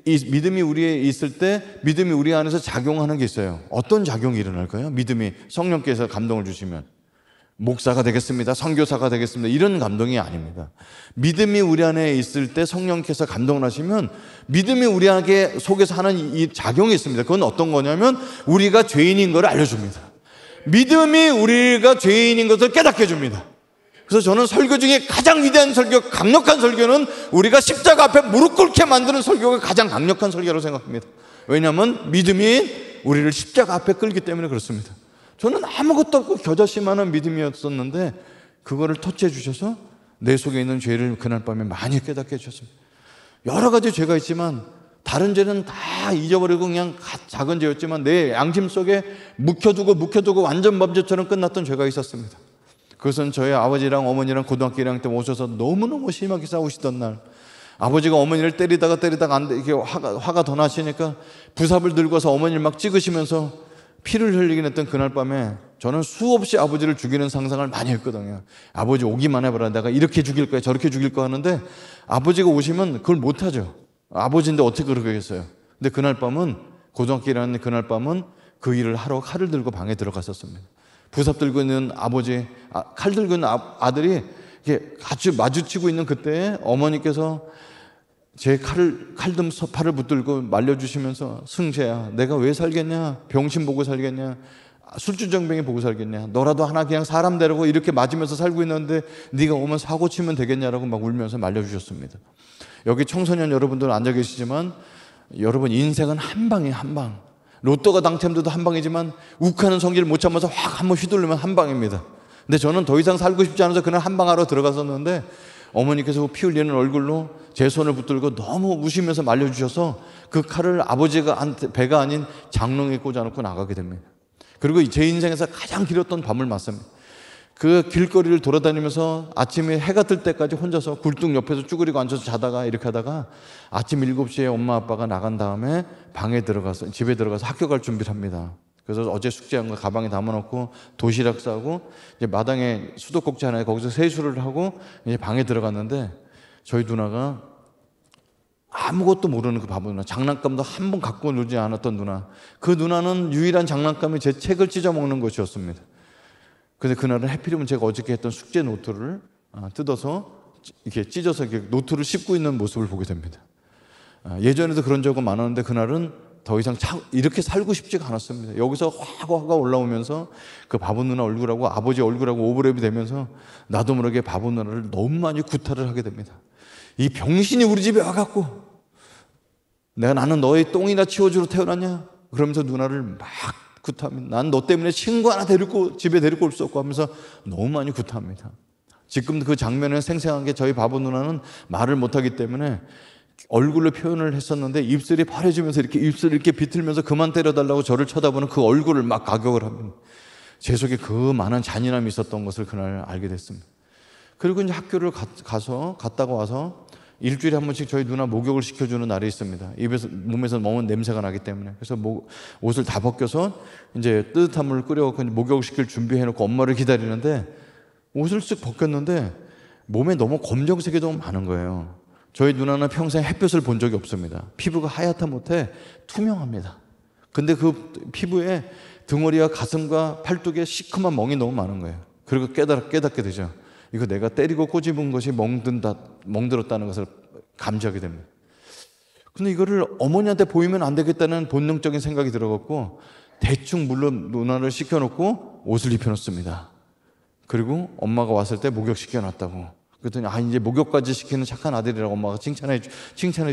믿음이 우리에 있을 때 믿음이 우리 안에서 작용하는 게 있어요. 어떤 작용이 일어날까요? 믿음이 성령께서 감동을 주시면 목사가 되겠습니다. 선교사가 되겠습니다. 이런 감동이 아닙니다. 믿음이 우리 안에 있을 때 성령께서 감동을 하시면 믿음이 우리 안에 속에서 하는 이 작용이 있습니다. 그건 어떤 거냐면 우리가 죄인인 걸 알려줍니다. 믿음이 우리가 죄인인 것을 깨닫게 해줍니다. 그래서 저는 설교 중에 가장 위대한 설교, 강력한 설교는 우리가 십자가 앞에 무릎 꿇게 만드는 설교가 가장 강력한 설교라고 생각합니다. 왜냐하면 믿음이 우리를 십자가 앞에 끌기 때문에 그렇습니다. 저는 아무것도 없고 겨자씨만한 믿음이었었는데 그거를 터치해 주셔서 내 속에 있는 죄를 그날 밤에 많이 깨닫게 해주셨습니다. 여러 가지 죄가 있지만 다른 죄는 다 잊어버리고 그냥 작은 죄였지만 내 양심 속에 묵혀두고 완전 범죄처럼 끝났던 죄가 있었습니다. 그것은 저희 아버지랑 어머니랑 고등학교 1학년 때 오셔서 너무너무 심하게 싸우시던 날 아버지가 어머니를 때리다가 안 돼, 이게 화가 더 나시니까 부삽을 들고 와서 어머니를 막 찍으시면서 피를 흘리긴 했던 그날 밤에 저는 수없이 아버지를 죽이는 상상을 많이 했거든요. 아버지 오기만 해봐라. 내가 이렇게 죽일 거야, 저렇게 죽일 거야 하는데 아버지가 오시면 그걸 못하죠. 아버지인데 어떻게 그러겠어요. 근데 그날 밤은, 고등학교 1학년 그날 밤은 그 일을 하러 칼을 들고 방에 들어갔었습니다. 부삽 들고 있는 아버지, 칼 들고 있는 아들이 이렇게 같이 마주치고 있는 그때에 어머니께서 제 칼등 팔을 붙들고 말려주시면서, 승재야, 내가 왜 살겠냐? 병신 보고 살겠냐? 술주정뱅이 보고 살겠냐? 너라도 하나 그냥 사람 되라고 이렇게 맞으면서 살고 있는데 네가 오면 사고 치면 되겠냐라고 막 울면서 말려주셨습니다. 여기 청소년 여러분들 앉아 계시지만 여러분 인생은 한 방이에요. 한 방. 로또가 당첨돼도 한 방이지만 욱하는 성질을 못 참아서 확 한번 휘둘르면 한 방입니다. 근데 저는 더 이상 살고 싶지 않아서 그날 한 방하러 들어갔었는데 어머니께서 피 흘리는 얼굴로 제 손을 붙들고 너무 우시면서 말려주셔서 그 칼을 아버지가 배가 아닌 장롱에 꽂아놓고 나가게 됩니다. 그리고 제 인생에서 가장 길었던 밤을 맞습니다. 그 길거리를 돌아다니면서 아침에 해가 뜰 때까지 혼자서 굴뚝 옆에서 쭈그리고 앉아서 자다가 이렇게 하다가 아침 7시에 엄마 아빠가 나간 다음에 집에 들어가서 학교 갈 준비를 합니다. 그래서 어제 숙제한 거 가방에 담아놓고 도시락 싸고 이제 마당에 수도꼭지 하나에 거기서 세수를 하고 이제 방에 들어갔는데 저희 누나가 아무것도 모르는 그 바보 누나, 장난감도 한 번 갖고 놀지 않았던 누나, 그 누나는 유일한 장난감이 제 책을 찢어먹는 것이었습니다. 근데 그날은 해필이면 제가 어저께 했던 숙제 노트를 뜯어서 이렇게 찢어서 이렇게 노트를 씹고 있는 모습을 보게 됩니다. 예전에도 그런 적은 많았는데 그날은 더 이상 이렇게 살고 싶지가 않았습니다. 여기서 화가 올라오면서 그 바보 누나 얼굴하고 아버지 얼굴하고 오버랩이 되면서 나도 모르게 바보 누나를 너무 많이 구타를 하게 됩니다. 이 병신이 우리 집에 와갖고 나는 너의 똥이나 치워주러 태어났냐? 그러면서 누나를 막 구타합니다. 난 너 때문에 친구 하나 집에 데리고 올 수 없고 하면서 너무 많이 구타합니다. 지금도 그 장면은 생생한 게 저희 바보 누나는 말을 못하기 때문에 얼굴로 표현을 했었는데 입술이 파래지면서 이렇게 입술을 이렇게 비틀면서 그만 때려달라고 저를 쳐다보는 그 얼굴을 막 가격을 합니다. 제 속에 그 많은 잔인함이 있었던 것을 그날 알게 됐습니다. 그리고 이제 학교를 갔다가 와서 일주일에 한 번씩 저희 누나 목욕을 시켜주는 날이 있습니다. 몸에서 너무 냄새가 나기 때문에. 그래서 옷을 다 벗겨서 이제 뜨뜻한 물을 끓여갖고 목욕을 시킬 준비해놓고 엄마를 기다리는데 옷을 쓱 벗겼는데 몸에 너무 검정색이 너무 많은 거예요. 저희 누나는 평생 햇볕을 본 적이 없습니다. 피부가 하얗다 못해 투명합니다. 근데 그 피부에 등허리와 가슴과 팔뚝에 시커먼 멍이 너무 많은 거예요. 그리고 깨닫게 되죠. 이거 내가 때리고 꼬집은 것이 멍들었다는 것을 감지하게 됩니다. 근데 이거를 어머니한테 보이면 안 되겠다는 본능적인 생각이 들어갔고 대충 물론 누나를 시켜놓고 옷을 입혀놓습니다. 그리고 엄마가 왔을 때 목욕시켜놨다고. 그랬더니 이제 목욕까지 시키는 착한 아들이라고 엄마가 칭찬해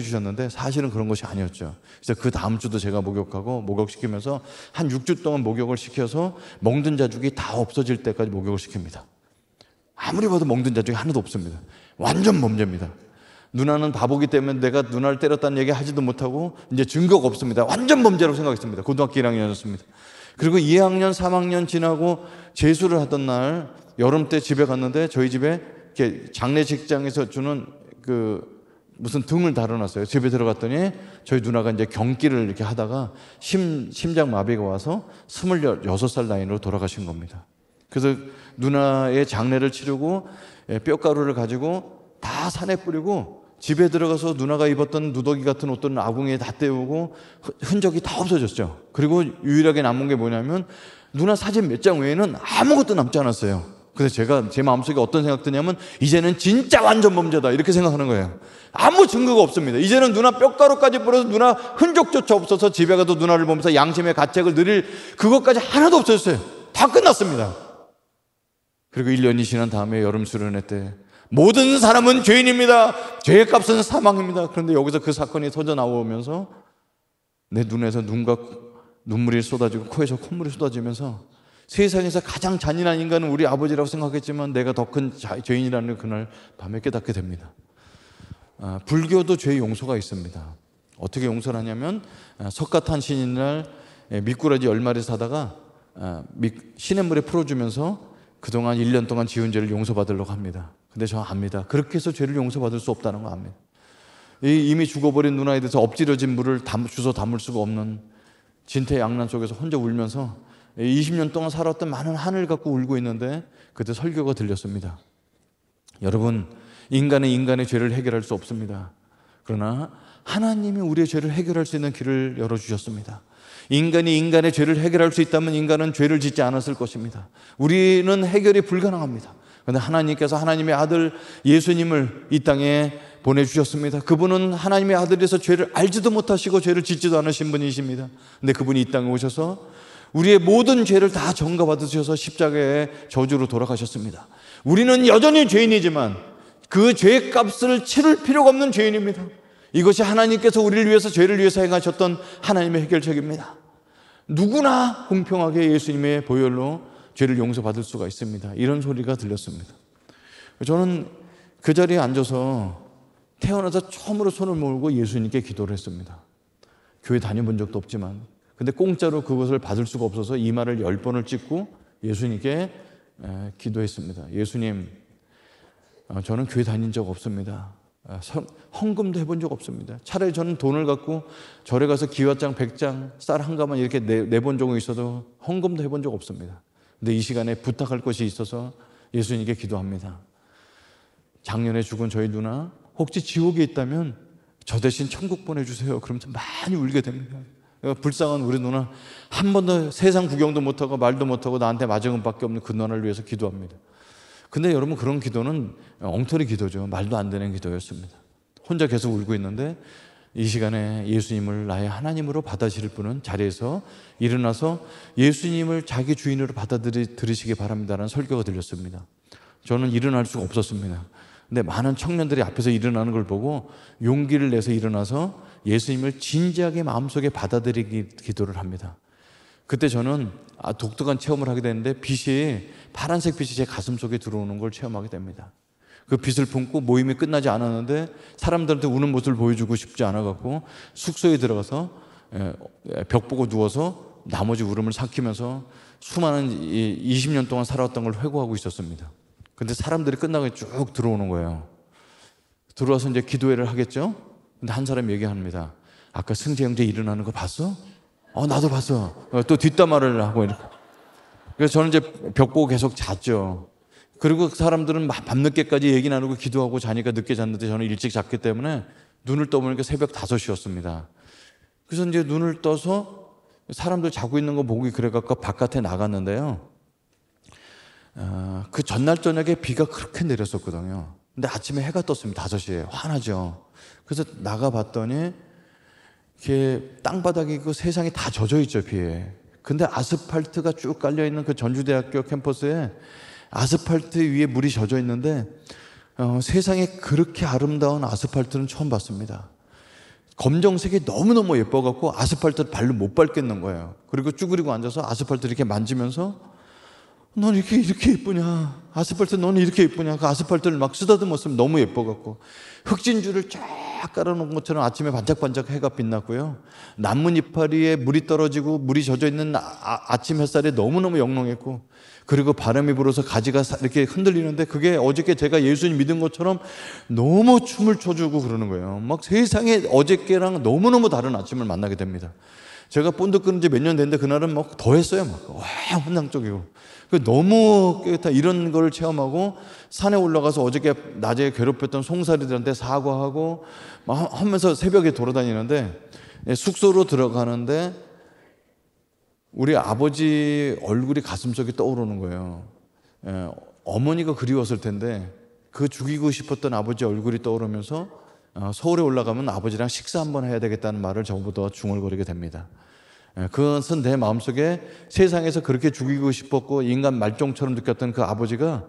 주셨는데 사실은 그런 것이 아니었죠. 그래서 그 다음 주도 제가 목욕시키면서 한 6주 동안 목욕을 시켜서 멍든 자죽이 다 없어질 때까지 목욕을 시킵니다. 아무리 봐도 멍든 자죽이 하나도 없습니다. 완전 범죄입니다. 누나는 바보기 때문에 내가 누나를 때렸다는 얘기 하지도 못하고 이제 증거가 없습니다. 완전 범죄라고 생각했습니다. 고등학교 1학년이었습니다. 그리고 2학년, 3학년 지나고 재수를 하던 날 여름 때 집에 갔는데 저희 집에 이렇게 장례식장에서 주는 무슨 등을 달아놨어요. 집에 들어갔더니 저희 누나가 이제 경기를 이렇게 하다가 심장 마비가 와서 26살 나이로 돌아가신 겁니다. 그래서 누나의 장례를 치르고 뼈가루를 가지고 다 산에 뿌리고 집에 들어가서 누나가 입었던 누더기 같은 옷들은 아궁이에 다 때우고 흔적이 다 없어졌죠. 그리고 유일하게 남은 게 뭐냐면 누나 사진 몇 장 외에는 아무것도 남지 않았어요. 그래서 제가 제 마음속에 어떤 생각 드냐면 이제는 진짜 완전 범죄다 이렇게 생각하는 거예요. 아무 증거가 없습니다. 이제는 누나 뼈가루까지 뿌려서 누나 흔적조차 없어서 집에 가도 누나를 보면서 양심의 가책을 누릴 그것까지 하나도 없어졌어요. 다 끝났습니다. 그리고 1년이 지난 다음에 여름 수련회 때 모든 사람은 죄인입니다. 죄의 값은 사망입니다. 그런데 여기서 그 사건이 터져 나오면서 내 눈에서 눈물이 쏟아지고 코에서 콧물이 쏟아지면서 세상에서 가장 잔인한 인간은 우리 아버지라고 생각했지만 내가 더 큰 죄인이라는 그날 밤에 깨닫게 됩니다. 불교도 죄의 용서가 있습니다. 어떻게 용서를 하냐면 석가탄신일 날 미꾸라지 10마리 사다가 시냇물에 풀어주면서 그동안 1년 동안 지은 죄를 용서받으려고 합니다. 근데 저 압니다. 그렇게 해서 죄를 용서받을 수 없다는 거 압니다. 이미 죽어버린 누나에 대해서 엎질러진 물을 주워 담을 수가 없는 진퇴양난 속에서 혼자 울면서 20년 동안 살았던 많은 한을 갖고 울고 있는데 그때 설교가 들렸습니다. 여러분, 인간의 죄를 해결할 수 없습니다. 그러나 하나님이 우리의 죄를 해결할 수 있는 길을 열어주셨습니다. 인간이 인간의 죄를 해결할 수 있다면 인간은 죄를 짓지 않았을 것입니다. 우리는 해결이 불가능합니다. 그런데 하나님께서 하나님의 아들 예수님을 이 땅에 보내주셨습니다. 그분은 하나님의 아들에서 죄를 알지도 못하시고 죄를 짓지도 않으신 분이십니다. 근데 그분이 이 땅에 오셔서 우리의 모든 죄를 다 전가받으셔서 십자가의 저주로 돌아가셨습니다. 우리는 여전히 죄인이지만 그 죄의 값을 치를 필요가 없는 죄인입니다. 이것이 하나님께서 우리를 위해서 죄를 위해서 행하셨던 하나님의 해결책입니다. 누구나 공평하게 예수님의 보혈로 죄를 용서받을 수가 있습니다. 이런 소리가 들렸습니다. 저는 그 자리에 앉아서 태어나서 처음으로 손을 모으고 예수님께 기도를 했습니다. 교회 다녀본 적도 없지만 근데 공짜로 그것을 받을 수가 없어서 이마를 10번을 찍고 예수님께 기도했습니다. 예수님, 저는 교회 다닌 적 없습니다. 헌금도 해본 적 없습니다. 차라리 저는 돈을 갖고 절에 가서 기와장 100장 쌀 한 가만 이렇게 내본 적은 있어도 헌금도 해본 적 없습니다. 근데 이 시간에 부탁할 것이 있어서 예수님께 기도합니다. 작년에 죽은 저희 누나 혹시 지옥에 있다면 저 대신 천국 보내주세요. 그러면서 많이 울게 됩니다. 불쌍한 우리 누나, 한 번도 세상 구경도 못하고 말도 못하고 나한테 맞은것밖에 없는 그 누나를 위해서 기도합니다. 근데 여러분, 그런 기도는 엉터리 기도죠. 말도 안 되는 기도였습니다. 혼자 계속 울고 있는데 이 시간에 예수님을 나의 하나님으로 받아들일 분은 자리에서 일어나서 예수님을 자기 주인으로 받아들이시기 바랍니다라는 설교가 들렸습니다. 저는 일어날 수가 없었습니다. 근데 많은 청년들이 앞에서 일어나는 걸 보고 용기를 내서 일어나서 예수님을 진지하게 마음속에 받아들이기 기도를 합니다. 그때 저는 독특한 체험을 하게 되는데 빛이, 파란색 빛이 제 가슴 속에 들어오는 걸 체험하게 됩니다. 그 빛을 품고 모임이 끝나지 않았는데 사람들한테 우는 모습을 보여주고 싶지 않아갖고 숙소에 들어가서 벽 보고 누워서 나머지 울음을 삭히면서 수많은 20년 동안 살아왔던 걸 회고하고 있었습니다. 근데 사람들이 끝나고 쭉 들어오는 거예요. 들어와서 이제 기도회를 하겠죠? 근데 한 사람이 얘기합니다. 아까 승재 형제 일어나는 거 봤어? 나도 봤어. 또 뒷담화를 하고 이렇게. 그래서 저는 이제 벽 보고 계속 잤죠. 그리고 사람들은 밤늦게까지 얘기 나누고 기도하고 자니까 늦게 잤는데 저는 일찍 잤기 때문에 눈을 떠보니까 새벽 5시였습니다. 그래서 이제 눈을 떠서 사람들 자고 있는 거 보고 그래갖고 바깥에 나갔는데요. 그 전날 저녁에 비가 그렇게 내렸었거든요. 근데 아침에 해가 떴습니다. 5시에. 환하죠. 그래서 나가봤더니 이렇게 땅바닥이 그 세상이 다 젖어 있죠, 비에. 근데 아스팔트가 쭉 깔려있는 그 전주대학교 캠퍼스에 아스팔트 위에 물이 젖어 있는데 세상에 그렇게 아름다운 아스팔트는 처음 봤습니다. 검정색이 너무너무 예뻐갖고 아스팔트를 발로 못 밟겠는 거예요. 그리고 쭈그리고 앉아서 아스팔트 이렇게 만지면서 넌 이렇게 예쁘냐? 아스팔트 너는 이렇게 예쁘냐? 그 아스팔트를 막 쓰다듬었으면 너무 예뻐갖고 흑진주를 쫙 깔아놓은 것처럼 아침에 반짝반짝 해가 빛났고요. 나뭇 이파리에 물이 떨어지고 물이 젖어 있는 아침 햇살이 너무너무 영롱했고, 그리고 바람이 불어서 가지가 이렇게 흔들리는데 그게 어저께 제가 예수님 믿은 것처럼 너무 춤을 춰주고 그러는 거예요. 막 세상에 어저께랑 너무너무 다른 아침을 만나게 됩니다. 제가 본드 끊은 지 몇 년 됐는데 그날은 막 더 했어요. 와, 환상적이고. 너무 깨끗하 이런 걸 체험하고 산에 올라가서 어저께 낮에 괴롭혔던 송사리들한테 사과하고 막 하면서 새벽에 돌아다니는데 숙소로 들어가는데 우리 아버지 얼굴이 가슴속에 떠오르는 거예요. 어머니가 그리웠을 텐데 그 죽이고 싶었던 아버지 얼굴이 떠오르면서 서울에 올라가면 아버지랑 식사 한번 해야 되겠다는 말을 저보다 중얼거리게 됩니다. 그것은 내 마음속에 세상에서 그렇게 죽이고 싶었고 인간 말종처럼 느꼈던 그 아버지가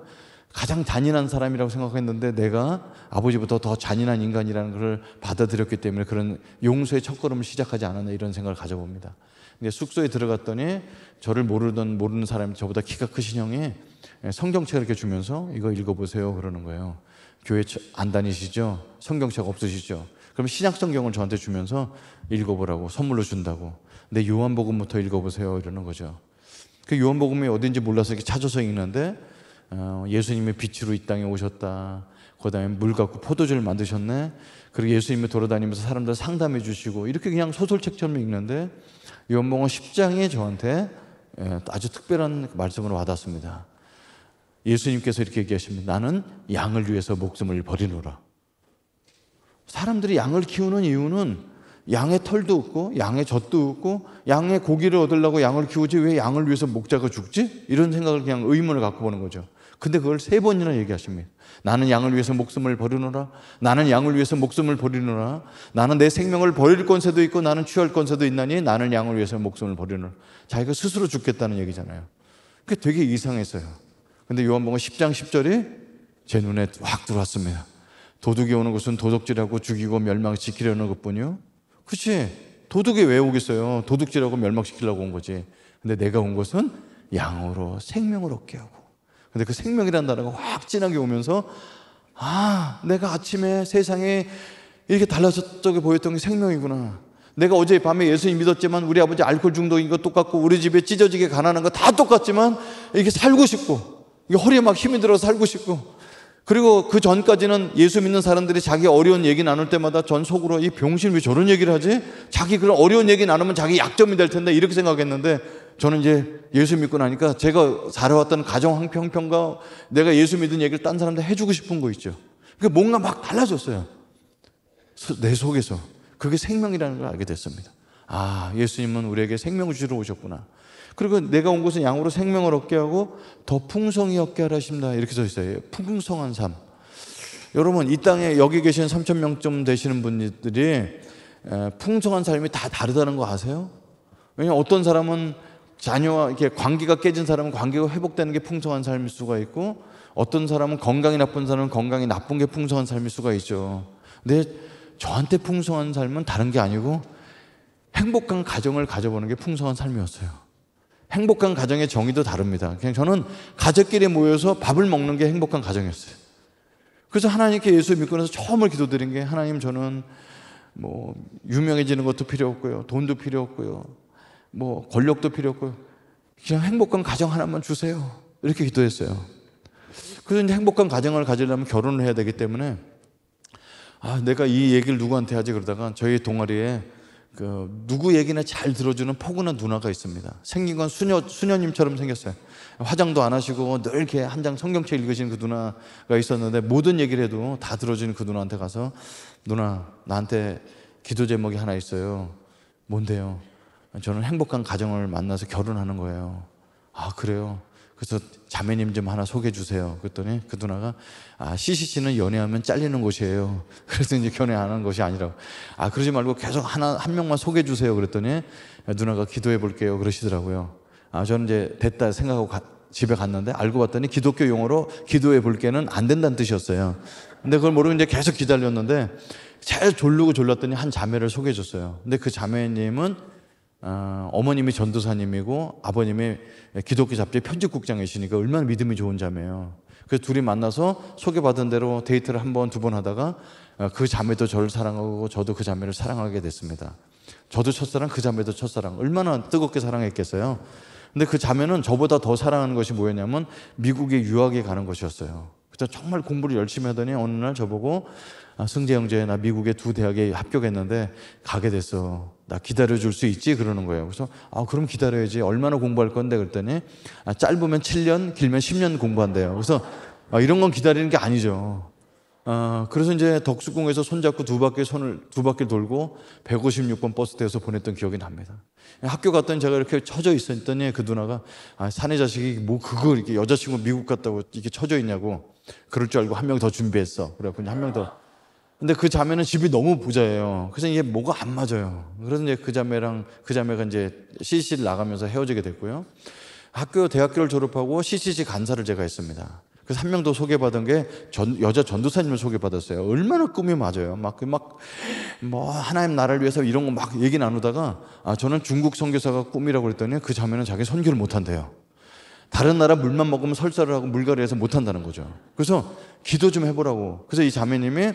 가장 잔인한 사람이라고 생각했는데 내가 아버지보다 더 잔인한 인간이라는 것을 받아들였기 때문에 그런 용서의 첫걸음을 시작하지 않았나 이런 생각을 가져봅니다. 근데 숙소에 들어갔더니 저를 모르는 사람이 저보다 키가 크신 형이 성경책을 이렇게 주면서 이거 읽어보세요 그러는 거예요. 교회 안 다니시죠? 성경책 없으시죠? 그럼 신약 성경을 저한테 주면서 읽어보라고 선물로 준다고. 근데 요한복음부터 읽어보세요 이러는 거죠. 그 요한복음이 어딘지 몰라서 이렇게 찾아서 읽는데 예수님의 빛으로 이 땅에 오셨다. 그다음에 물 갖고 포도주를 만드셨네. 그리고 예수님이 돌아다니면서 사람들 상담해 주시고 이렇게 그냥 소설책처럼 읽는데 요한복음 10장이 저한테 아주 특별한 말씀으로 와닿습니다. 예수님께서 이렇게 얘기하십니다. 나는 양을 위해서 목숨을 버리노라. 사람들이 양을 키우는 이유는 양의 털도 없고 양의 젖도 없고 양의 고기를 얻으려고 양을 키우지 왜 양을 위해서 목자가 죽지? 이런 생각을 그냥 의문을 갖고 보는 거죠. 근데 그걸 3번이나 얘기하십니다. 나는 양을 위해서 목숨을 버리노라. 나는 양을 위해서 목숨을 버리노라. 나는 내 생명을 버릴 권세도 있고 나는 취할 권세도 있나니 나는 양을 위해서 목숨을 버리노라. 자기가 스스로 죽겠다는 얘기잖아요. 그게 되게 이상했어요. 근데 요한복음 10장 10절이 제 눈에 확 들어왔습니다. 도둑이 오는 것은 도둑질하고 죽이고 멸망시키려는 것뿐이요. 그치? 도둑이 왜 오겠어요? 도둑질하고 멸망시키려고 온 거지. 근데 내가 온 것은 양으로 생명을 얻게 하고. 근데 그 생명이라는 단어가 확 진하게 오면서 내가 아침에 세상에 이렇게 달라졌다고 보였던 게 생명이구나. 내가 어제 밤에 예수님 믿었지만 우리 아버지 알코올 중독인 거 똑같고 우리 집에 찢어지게 가난한 거 다 똑같지만 이게 살고 싶고 이게 허리에 막 힘이 들어서 살고 싶고 그리고 그 전까지는 예수 믿는 사람들이 자기 어려운 얘기 나눌 때마다 전 속으로 이 병신 왜 저런 얘기를 하지? 자기 그런 어려운 얘기 나누면 자기 약점이 될 텐데 이렇게 생각했는데 저는 이제 예수 믿고 나니까 제가 살아왔던 가정 형편과 내가 예수 믿은 얘기를 딴 사람한테 해주고 싶은 거 있죠. 그게 뭔가 막 달라졌어요. 내 속에서. 그게 생명이라는 걸 알게 됐습니다. 예수님은 우리에게 생명을 주러 오셨구나. 그리고 내가 온 것은 양으로 생명을 얻게 하고 더 풍성히 얻게 하라 하십니다. 이렇게 써 있어요. 풍성한 삶. 여러분 이 땅에 여기 계신 3,000명쯤 되시는 분들이 풍성한 삶이 다 다르다는 거 아세요? 왜냐하면 어떤 사람은 자녀와 이렇게 관계가 깨진 사람은 관계가 회복되는 게 풍성한 삶일 수가 있고 어떤 사람은 건강이 나쁜 사람은 건강이 나쁜 게 풍성한 삶일 수가 있죠. 근데 저한테 풍성한 삶은 다른 게 아니고 행복한 가정을 가져보는 게 풍성한 삶이었어요. 행복한 가정의 정의도 다릅니다. 그냥 저는 가족끼리 모여서 밥을 먹는 게 행복한 가정이었어요. 그래서 하나님께 예수 믿고 나서 처음으로 기도드린 게 하나님 저는 뭐 유명해지는 것도 필요 없고요. 돈도 필요 없고요. 뭐 권력도 필요 없고요. 그냥 행복한 가정 하나만 주세요. 이렇게 기도했어요. 그래서 이제 행복한 가정을 가지려면 결혼을 해야 되기 때문에 내가 이 얘기를 누구한테 하지 그러다가 저희 동아리에 누구 얘기나 잘 들어주는 포근한 누나가 있습니다. 생긴 건 수녀님처럼 생겼어요. 화장도 안 하시고 늘 이렇게 한 장 성경책 읽으시는 그 누나가 있었는데 모든 얘기를 해도 다 들어주는 그 누나한테 가서 누나 나한테 기도 제목이 하나 있어요. 뭔데요? 저는 행복한 가정을 만나서 결혼하는 거예요. 그래요? 그래서 자매님 좀 하나 소개해 주세요. 그랬더니 그 누나가 CCC는 연애하면 잘리는 곳이에요. 그래서 이제 연애하는 것이 아니라고. 그러지 말고 계속 한 명만 소개해 주세요. 그랬더니 누나가 기도해 볼게요. 그러시더라고요. 저는 이제 됐다 생각하고 집에 갔는데 알고 봤더니 기독교 용어로 기도해 볼게는 안 된다는 뜻이었어요. 근데 그걸 모르고 이제 계속 기다렸는데 제일 졸르고 졸랐더니 한 자매를 소개해 줬어요. 근데 그 자매님은 어머님이 전도사님이고 아버님이 기독교 잡지 편집국장이시니까 얼마나 믿음이 좋은 자매예요. 그래서 둘이 만나서 소개받은 대로 데이트를 한 번, 두 번 하다가 그 자매도 저를 사랑하고 저도 그 자매를 사랑하게 됐습니다. 저도 첫사랑, 그 자매도 첫사랑. 얼마나 뜨겁게 사랑했겠어요. 근데 그 자매는 저보다 더 사랑하는 것이 뭐였냐면 미국에 유학에 가는 것이었어요. 그래서 정말 공부를 열심히 하더니 어느 날 저보고 승재 형제 나 미국의 2 대학에 합격했는데 가게 됐어. 나 기다려줄 수 있지? 그러는 거예요. 그래서 그럼 기다려야지. 얼마나 공부할 건데? 그랬더니 짧으면 7년, 길면 10년 공부한대요. 그래서 이런 건 기다리는 게 아니죠. 그래서 이제 덕수궁에서 손잡고 두 바퀴 돌고 156번 버스 태워서 보냈던 기억이 납니다. 학교 갔더니 제가 이렇게 처져 있었더니 그 누나가 사내 자식이 뭐 그거 이렇게 여자친구 미국 갔다고 이렇게 처져 있냐고 그럴 줄 알고 한 명 더 준비했어. 그래갖고 한 명 더. 근데 그 자매는 집이 너무 부자예요. 그래서 이게 뭐가 안 맞아요. 그래서 이제 그 자매가 이제 CCC를 나가면서 헤어지게 됐고요. 대학교를 졸업하고 CCC 간사를 제가 했습니다. 그래서 한 명 더 소개받은 게 여자 전도사님을 소개받았어요. 얼마나 꿈이 맞아요. 뭐 하나님 나라를 위해서 이런 거 막 얘기 나누다가 저는 중국 선교사가 꿈이라고 그랬더니 그 자매는 자기 선교를 못 한대요. 다른 나라 물만 먹으면 설사를 하고 물갈이해서 못 한다는 거죠. 그래서 기도 좀 해보라고. 그래서 이 자매님이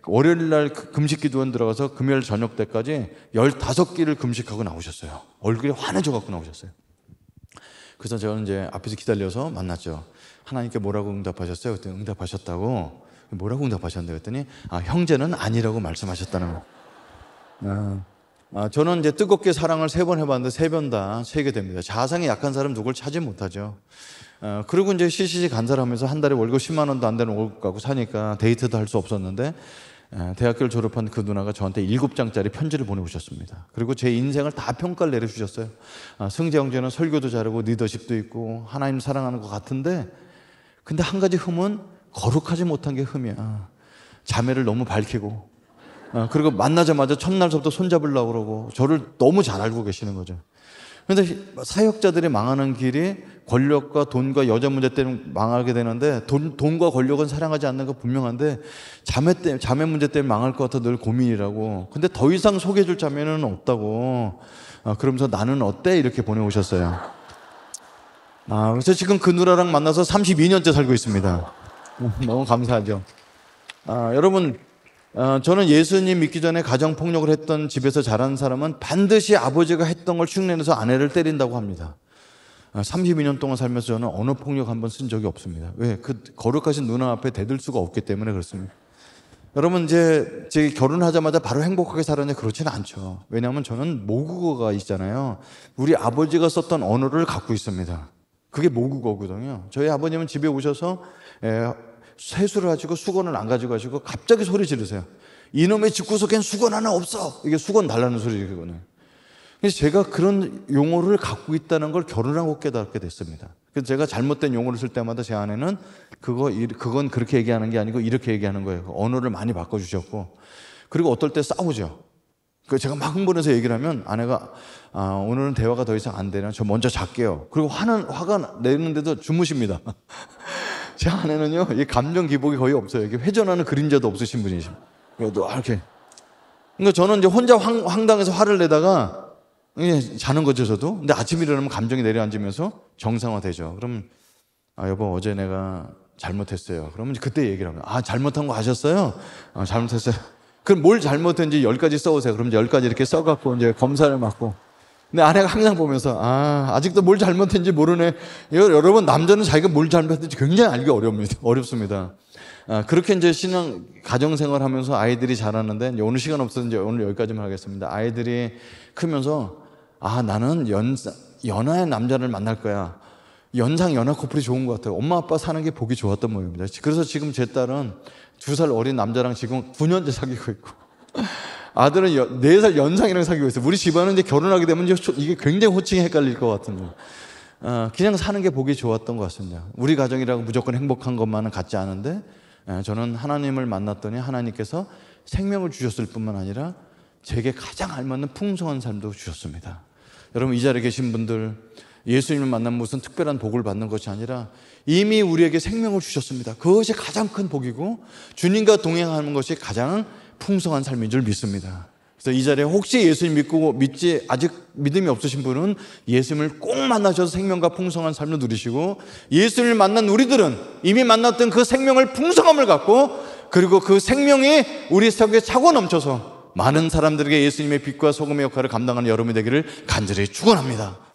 월요일 날 금식 기도원 들어가서 금요일 저녁 때까지 15끼를 금식하고 나오셨어요. 얼굴이 환해져 갖고 나오셨어요. 그래서 저는 이제 앞에서 기다려서 만났죠. 하나님께 뭐라고 응답하셨어요? 그때 응답하셨다고. 뭐라고 응답하셨는데 그랬더니 형제는 아니라고 말씀하셨다는 거. 저는 이제 뜨겁게 사랑을 3번 해봤는데 3번 다 체계됩니다. 자상이 약한 사람 누굴 찾지 못하죠. 그리고 이제 CCC 간사하면서 한 달에 월급 10만 원도 안 되는 월급 갖고 사니까 데이트도 할 수 없었는데 대학교를 졸업한 그 누나가 저한테 7장짜리 편지를 보내오셨습니다. 그리고 제 인생을 다 평가를 내려주셨어요. 승재 형제는 설교도 잘하고 리더십도 있고 하나님 사랑하는 것 같은데 근데 한 가지 흠은 거룩하지 못한 게 흠이야. 자매를 너무 밝히고 그리고 만나자마자 첫날부터 손잡으려고 그러고 저를 너무 잘 알고 계시는 거죠. 그런데 사역자들이 망하는 길이 권력과 돈과 여자 문제 때문에 망하게 되는데 돈과 권력은 사랑하지 않는 거 분명한데 자매 문제 때문에 망할 것 같아 늘 고민이라고. 근데 더 이상 소개해줄 자매는 없다고. 그러면서 나는 어때? 이렇게 보내오셨어요. 그래서 지금 그 누나랑 만나서 32년째 살고 있습니다. 너무 감사하죠. 여러분 저는 예수님 믿기 전에 가정폭력을 했던 집에서 자란 사람은 반드시 아버지가 했던 걸 흉내내서 아내를 때린다고 합니다. 32년 동안 살면서 저는 언어 폭력 한번 쓴 적이 없습니다. 왜? 그 거룩하신 누나 앞에 대들 수가 없기 때문에 그렇습니다. 여러분 이제 결혼하자마자 바로 행복하게 살았냐? 그렇지는 않죠. 왜냐하면 저는 모국어가 있잖아요. 우리 아버지가 썼던 언어를 갖고 있습니다. 그게 모국어거든요. 저희 아버님은 집에 오셔서 세수를 하시고 수건을 안 가지고 가시고 갑자기 소리 지르세요. 이놈의 집구석엔 수건 하나 없어. 이게 수건 달라는 소리거든요. 그래서 제가 그런 용어를 갖고 있다는 걸 결혼하고 깨닫게 됐습니다. 그래서 제가 잘못된 용어를 쓸 때마다 제 아내는 그건 그렇게 얘기하는 게 아니고 이렇게 얘기하는 거예요. 언어를 많이 바꿔주셨고 그리고 어떨 때 싸우죠. 제가 막 흥분해서 얘기를 하면 아내가 오늘은 대화가 더 이상 안 되나 저 먼저 잘게요. 그리고 화가 내는데도 주무십니다. 제 아내는요, 이 감정 기복이 거의 없어요. 이게 회전하는 그림자도 없으신 분이십니다. 그래도 이렇게. 그러니까 저는 이제 혼자 황당해서 화를 내다가 자는 거죠, 저도. 근데 아침에 일어나면 감정이 내려앉으면서 정상화되죠. 그럼 여보 어제 내가 잘못했어요. 그러면 그때 얘기를 하면 잘못한 거 아셨어요? 잘못했어요. 그럼 뭘 잘못했는지 10가지 써오세요. 그럼 이제 10가지 이렇게 써갖고 이제 검사를 받고. 근데 아내가 항상 보면서 아직도 뭘 잘못했는지 모르네. 여러분 남자는 자기가 뭘 잘못했는지 굉장히 알기 어렵습니다. 그렇게 이제 신앙 가정생활 하면서 아이들이 자라는데 이제 오늘 시간 없어서 이제 오늘 여기까지만 하겠습니다. 아이들이 크면서 나는 연하의 남자를 만날 거야. 연하 커플이 좋은 것 같아요. 엄마 아빠 사는 게 보기 좋았던 모양입니다. 그래서 지금 제 딸은 2살 어린 남자랑 지금 9년째 사귀고 있고 아들은 4살 연상이랑 사귀고 있어요. 우리 집안은 이제 결혼하게 되면 이게 굉장히 호칭이 헷갈릴 것 같은데 그냥 사는 게 보기 좋았던 것 같습니다. 우리 가정이라고 무조건 행복한 것만은 같지 않은데 저는 하나님을 만났더니 하나님께서 생명을 주셨을 뿐만 아니라 제게 가장 알맞는 풍성한 삶도 주셨습니다. 여러분 이 자리에 계신 분들 예수님을 만나면 무슨 특별한 복을 받는 것이 아니라 이미 우리에게 생명을 주셨습니다. 그것이 가장 큰 복이고 주님과 동행하는 것이 가장 풍성한 삶인 줄 믿습니다. 그래서 이 자리에 혹시 예수님 믿지 아직 믿음이 없으신 분은 예수님을 꼭 만나셔서 생명과 풍성한 삶을 누리시고 예수님을 만난 우리들은 이미 만났던 그 생명을 풍성함을 갖고 그리고 그 생명이 우리 속에 차고 넘쳐서 많은 사람들에게 예수님의 빛과 소금의 역할을 감당하는 여러분이 되기를 간절히 축원합니다.